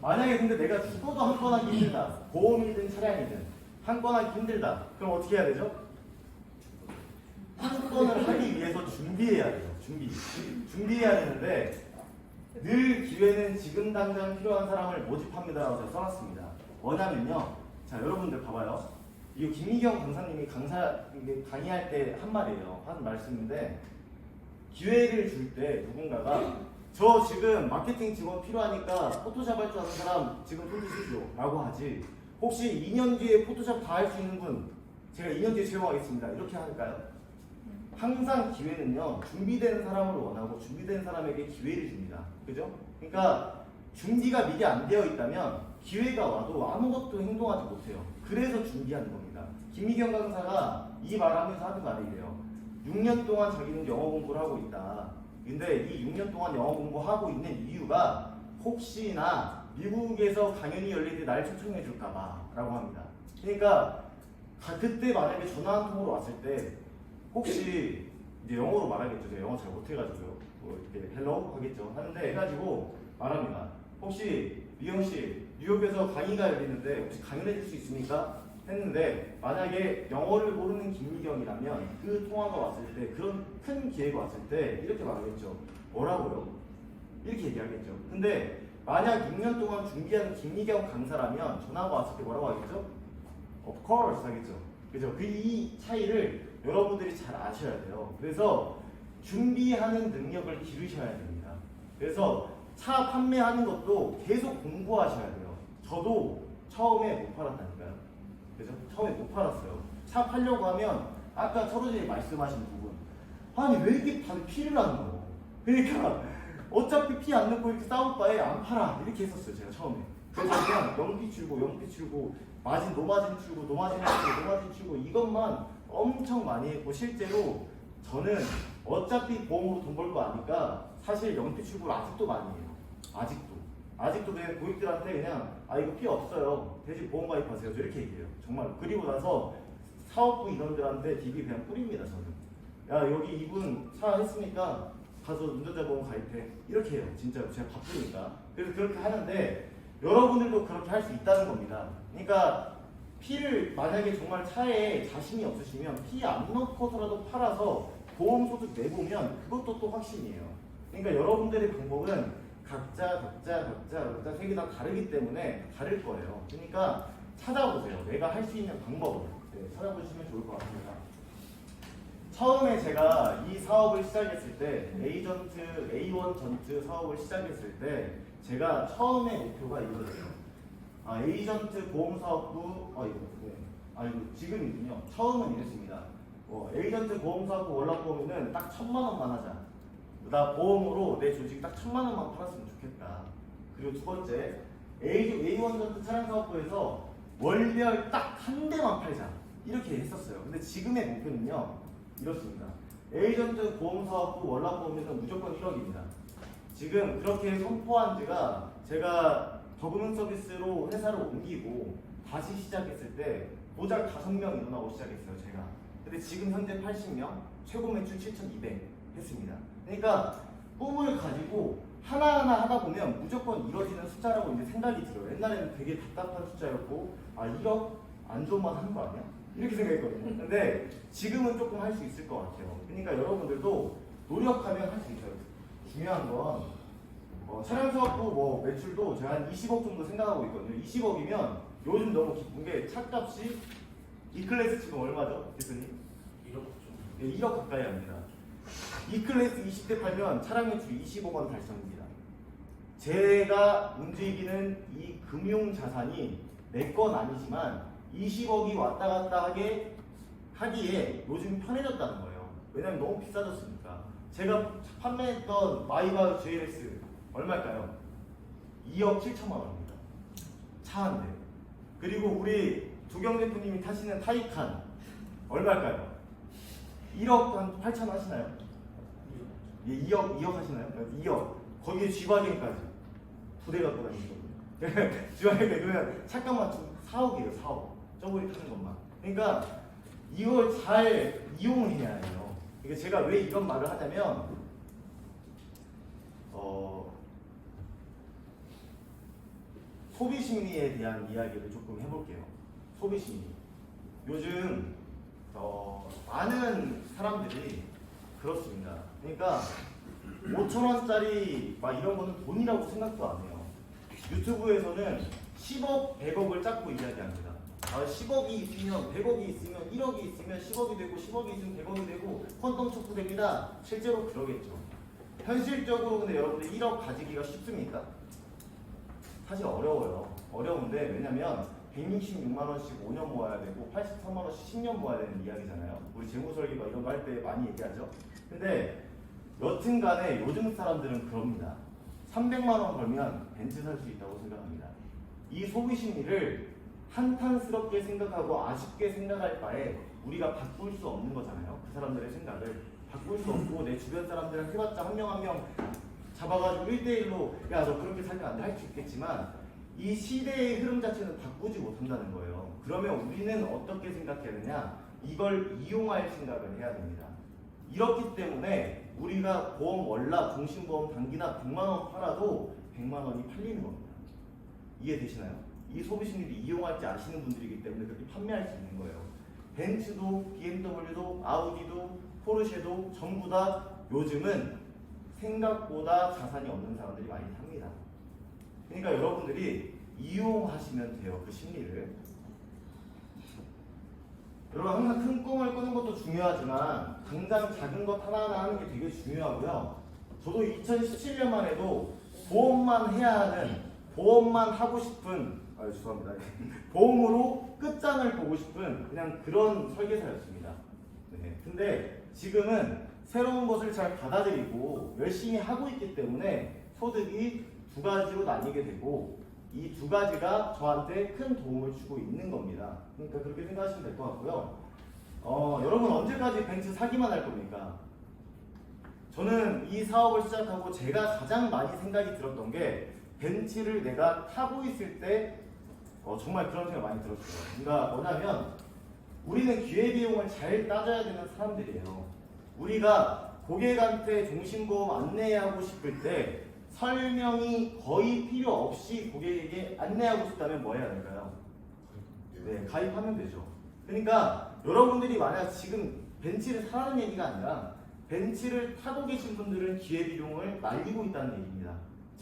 만약에 근데 내가 죽어도 한 건 하기 힘들다. 보험이든 차량이든 한 건 하기 힘들다. 그럼 어떻게 해야 되죠? 한 건을 하기 위해서 준비해야 돼요. 준비해야 되는데 늘 기회는 지금 당장 필요한 사람을 모집합니다라고 제가 써놨습니다. 뭐냐면요. 자, 여러분들 봐봐요. 이거 김미경 강사님이 강의할 때 한 말이에요. 한 말씀인데, 기회를 줄 때 누군가가 저 지금 마케팅 직원 필요하니까 포토샵 할 줄 아는 사람 지금 손 드시죠 라고 하지, 혹시 2년 뒤에 포토샵 다 할 수 있는 분 제가 2년 뒤에 채용하겠습니다 이렇게 할까요? 항상 기회는요, 준비된 사람을 원하고 준비된 사람에게 기회를 줍니다. 그죠? 그러니까 준비가 미리 안 되어 있다면 기회가 와도 아무것도 행동하지 못해요. 그래서 준비하는 겁니다. 김미경 강사가 이 말하면서 하는 말이 이래요. 6년 동안 자기는 영어 공부를 하고 있다. 근데 이 6년 동안 영어 공부하고 있는 이유가 혹시나 미국에서 강연이 열릴 때 날 초청해 줄까봐 라고 합니다. 그러니까 그때 만약에 전화 한 통으로 왔을 때 혹시 이제 영어로 말하겠죠. 제가 영어 잘 못해가지고요. 뭐 이렇게 헬로 하겠죠. 하는데 해가지고 말합니다. 혹시 미영 씨 뉴욕에서 강의가 열리는데 혹시 강연해 줄 수 있습니까? 했는데 만약에 영어를 모르는 김미경이라면 그 통화가 왔을 때, 그런 큰 기회가 왔을 때 이렇게 말하겠죠. 뭐라고요? 이렇게 얘기하겠죠. 근데 만약 6년 동안 준비한 김미경 강사라면 전화가 왔을 때 뭐라고 하겠죠? Of course 하겠죠. 그죠? 이 차이를 여러분들이 잘 아셔야 돼요. 그래서 준비하는 능력을 기르셔야 됩니다. 그래서 차 판매하는 것도 계속 공부하셔야 돼요. 저도 처음에 못 팔았다니까요. 그죠? 처음에 못 팔았어요. 차 팔려고 하면 아까 서로진이 말씀하신 부분, 아니 왜 이렇게 다들 피를 안 넣어? 그러니까 어차피 피 안 넣고 이렇게 싸울 바에 안 팔아 이렇게 했었어요. 제가 처음에. 그래서 그냥 영피 출고 마진 노마진 출고 이것만 엄청 많이 했고, 실제로 저는 어차피 보험으로 돈 벌 거 아니까 사실 영피 출고를 아직도 많이 해요. 아직도 그냥 고객들한테 그냥 이거 필요 없어요. 대신 보험 가입하세요. 이렇게 얘기해요. 정말. 그리고 나서 사업부 인원들한테 DB 그냥 뿌립니다. 저는. 야 여기 이분 차 했으니까 가서 운전자 보험 가입해. 이렇게 해요. 진짜 제가 바쁘니까. 그래서 그렇게 하는데 여러분들도 그렇게 할 수 있다는 겁니다. 그러니까 피를 만약에 정말 차에 자신이 없으시면 피 안 넣고서라도 팔아서 보험 소득 내보면 그것도 또 확신이에요. 그러니까 여러분들의 방법은 각자 색이 다 다르기 때문에 다를 거예요. 그러니까 찾아보세요. 내가 할 수 있는 방법을 찾아보시면 좋을 것 같습니다. 처음에 제가 이 사업을 시작했을 때 A1 전트 사업을 시작했을 때 제가 처음에 목표가 이거였어요. 에이전트 보험사업부 이거 지금이군요. 처음은 이랬습니다. 에이전트 보험사업부 월납보험은 딱 1,000만 원만 하자. 나 보험으로 내 조직 딱 1,000만 원만 팔았으면 좋겠다. 그리고 두 번째 A1 전트 차량사업부에서 월별 딱 한 대만 팔자. 이렇게 했었어요. 근데 지금의 목표는요 이렇습니다. 에이전트 보험사업부 월납보험은 무조건 1억입니다. 지금 그렇게 선포한 지가 제가 더금융 서비스로 회사를 옮기고 다시 시작했을 때 고작 5명 일어나고 시작했어요, 제가. 근데 지금 현재 80명, 최고 매출 7,200 했습니다. 그러니까 꿈을 가지고 하나하나 하다 보면 무조건 이뤄지는 숫자라고 이제 생각이 들어요. 옛날에는 되게 답답한 숫자였고 1억 안 좋은 말 하는 거 아니야? 이렇게 생각했거든요. 근데 지금은 조금 할 수 있을 것 같아요. 그러니까 여러분들도 노력하면 할 수 있어요. 중요한 건 차량 사업부 매출도 제가 한 20억 정도 생각하고 있거든요. 20억이면 요즘 너무 기쁜 게 차값이 E클래스 지금 얼마죠, 대표님? 1억 좀. 네, 1억 가까이 합니다. E클래스 20대 팔면 차량 매출이 20억 원 달성입니다. 제가 움직이는 이 금융 자산이 내 건 아니지만 20억이 왔다 갔다 하기에 요즘 편해졌다는 거예요. 왜냐면 너무 비싸졌으니까. 제가 판매했던 마이바흐 GLS 얼마일까요? 2억 7천만 원입니다. 차 한 대. 그리고 우리 두경 대표님이 타시는 타이칸 얼마일까요? 1억 한 8천 하시나요? 예, 2억 하시나요? 2억. 거기에 G바겐까지 2대 갖고 다니시거든요. G바겐 그러면 차값만 4억이에요. 4억. 저번에 타는 것만. 그러니까 이걸 잘 이용을 해야 해요. 그러니까 제가 왜 이런 말을 하냐면 소비 심리에 대한 이야기를 조금 해볼게요. 소비 심리. 요즘 많은 사람들이 그렇습니다. 그러니까 5,000원짜리 막 이런 거는 돈이라고 생각도 안 해요. 유튜브에서는 10억, 100억을 짰고 이야기합니다. 10억이 있으면 100억이 있으면 1억이 있으면 10억이 되고 10억이 있으면 100억이 되고 퀀텀 촉구됩니다. 실제로 그러겠죠. 현실적으로 근데 여러분들 1억 가지기가 쉽습니까? 사실 어려워요. 어려운데 왜냐면 166만 원씩 5년 모아야 되고 83만 원씩 10년 모아야 되는 이야기잖아요. 우리 재무설계 이런 거 할 때 많이 얘기하죠. 근데 여튼간에 요즘 사람들은 그럽니다. 300만 원 벌면 벤츠 살 수 있다고 생각합니다. 이 소비 심리를 한탄스럽게 생각하고 아쉽게 생각할 바에 우리가 바꿀 수 없는 거잖아요. 그 사람들의 생각을 바꿀 수 없고 내 주변 사람들을 해봤자 한 명 한 명 잡아가지고 1대1로 야 너 그렇게 살면 안 돼 할 수 있겠지만 이 시대의 흐름 자체는 바꾸지 못한다는 거예요. 그러면 우리는 어떻게 생각해야 되냐? 이걸 이용할 생각을 해야 됩니다. 이렇기 때문에 우리가 보험 월납, 종신보험 단기납 100만 원 팔아도 100만 원이 팔리는 겁니다. 이해되시나요? 이 소비심리를 이용할지 아시는 분들이기 때문에 그렇게 판매할 수 있는 거예요. 벤츠도, BMW도, 아우디도, 포르쉐도 전부 다 요즘은 생각보다 자산이 없는 사람들이 많이 삽니다. 그러니까 여러분들이 이용하시면 돼요. 그 심리를. 여러분 항상 큰 꿈을 꾸는 것도 중요하지만 당장 작은 것 하나하나 하는 게 되게 중요하고요. 저도 2017년만 해도 보험만 해야 하는, 보험만 하고 싶은, 죄송합니다. 보험으로 끝장을 보고 싶은 그냥 그런 설계사였습니다. 네. 근데 지금은 새로운 것을 잘 받아들이고 열심히 하고 있기 때문에 소득이 두 가지로 나뉘게 되고 이 두 가지가 저한테 큰 도움을 주고 있는 겁니다. 그러니까 그렇게 생각하시면 될 것 같고요. 여러분 언제까지 벤츠 사기만 할 겁니까? 저는 이 사업을 시작하고 제가 가장 많이 생각이 들었던 게 벤츠를 내가 타고 있을 때 정말 그런 생각 많이 들었어요. 그러니까 뭐냐면 우리는 기회비용을 잘 따져야 되는 사람들이에요. 우리가 고객한테 종신보험 안내하고 싶을 때 설명이 거의 필요 없이 고객에게 안내하고 싶다면 뭐 해야 될까요? 네, 가입하면 되죠. 그러니까 여러분들이 만약 지금 벤츠를 사라는 얘기가 아니라 벤츠를 타고 계신 분들은 기회비용을 날리고 있다는 얘기입니다.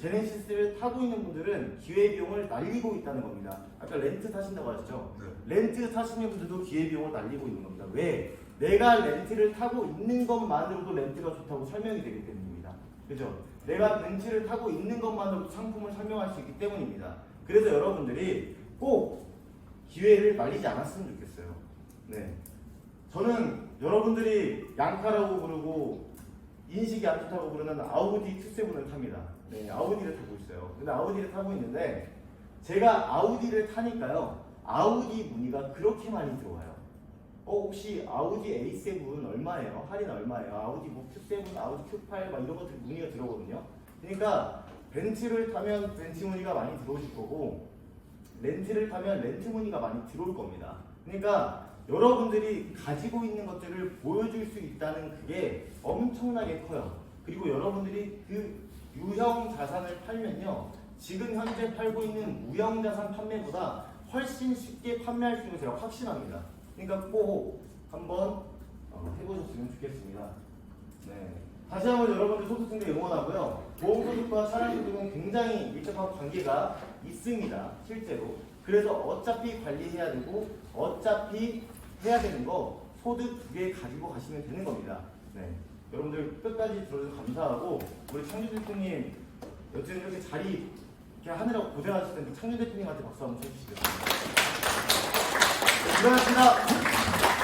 제네시스를 타고 있는 분들은 기회비용을 날리고 있다는 겁니다. 아까 렌트 타신다고 하셨죠? 렌트 타시는 분들도 기회비용을 날리고 있는 겁니다. 왜? 내가 렌트를 타고 있는 것만으로도 렌트가 좋다고 설명이 되기 때문입니다. 그죠? 내가 벤츠를 타고 있는 것만으로도 상품을 설명할 수 있기 때문입니다. 그래서 여러분들이 꼭 기회를 날리지 않았으면 좋겠어요. 네. 저는 여러분들이 양카라고 부르고 인식이 안 좋다고 부르는 아우디 Q7을 탑니다. 네, 아우디를 타고 있어요. 근데 아우디를 타고 있는데 제가 아우디를 타니까요. 아우디 문의가 그렇게 많이 들어와요. 혹시 아우디 A7 얼마예요? 할인 얼마예요? 아우디 뭐 Q7, 아우디 Q8 막 이런 것들 문의가 들어오거든요. 그러니까 벤츠를 타면 벤츠 문의가 많이 들어오실 거고 렌트를 타면 렌트 문의가 많이 들어올 겁니다. 그러니까 여러분들이 가지고 있는 것들을 보여줄 수 있다는 그게 엄청나게 커요. 그리고 여러분들이 그 유형 자산을 팔면요. 지금 현재 팔고 있는 무형 자산 판매보다 훨씬 쉽게 판매할 수 있는 제가 확신합니다. 그러니까 꼭 한번 해보셨으면 좋겠습니다. 네. 다시 한번 여러분들 소득승대 응원하고요. 보험소득과 차량소득은 굉장히 밀접한 관계가 있습니다. 실제로. 그래서 어차피 관리해야 되고 어차피 해야 되는 거 소득 2개 가지고 가시면 되는 겁니다. 네. 여러분들 끝까지 들어줘서 감사하고 우리 창준 대표님 여튼 이렇게 자리 이렇게 하느라고 고생하실 텐데 창준 대표님한테 박수 한번 쳐주시겠습니다. 네, 고생하셨습니다.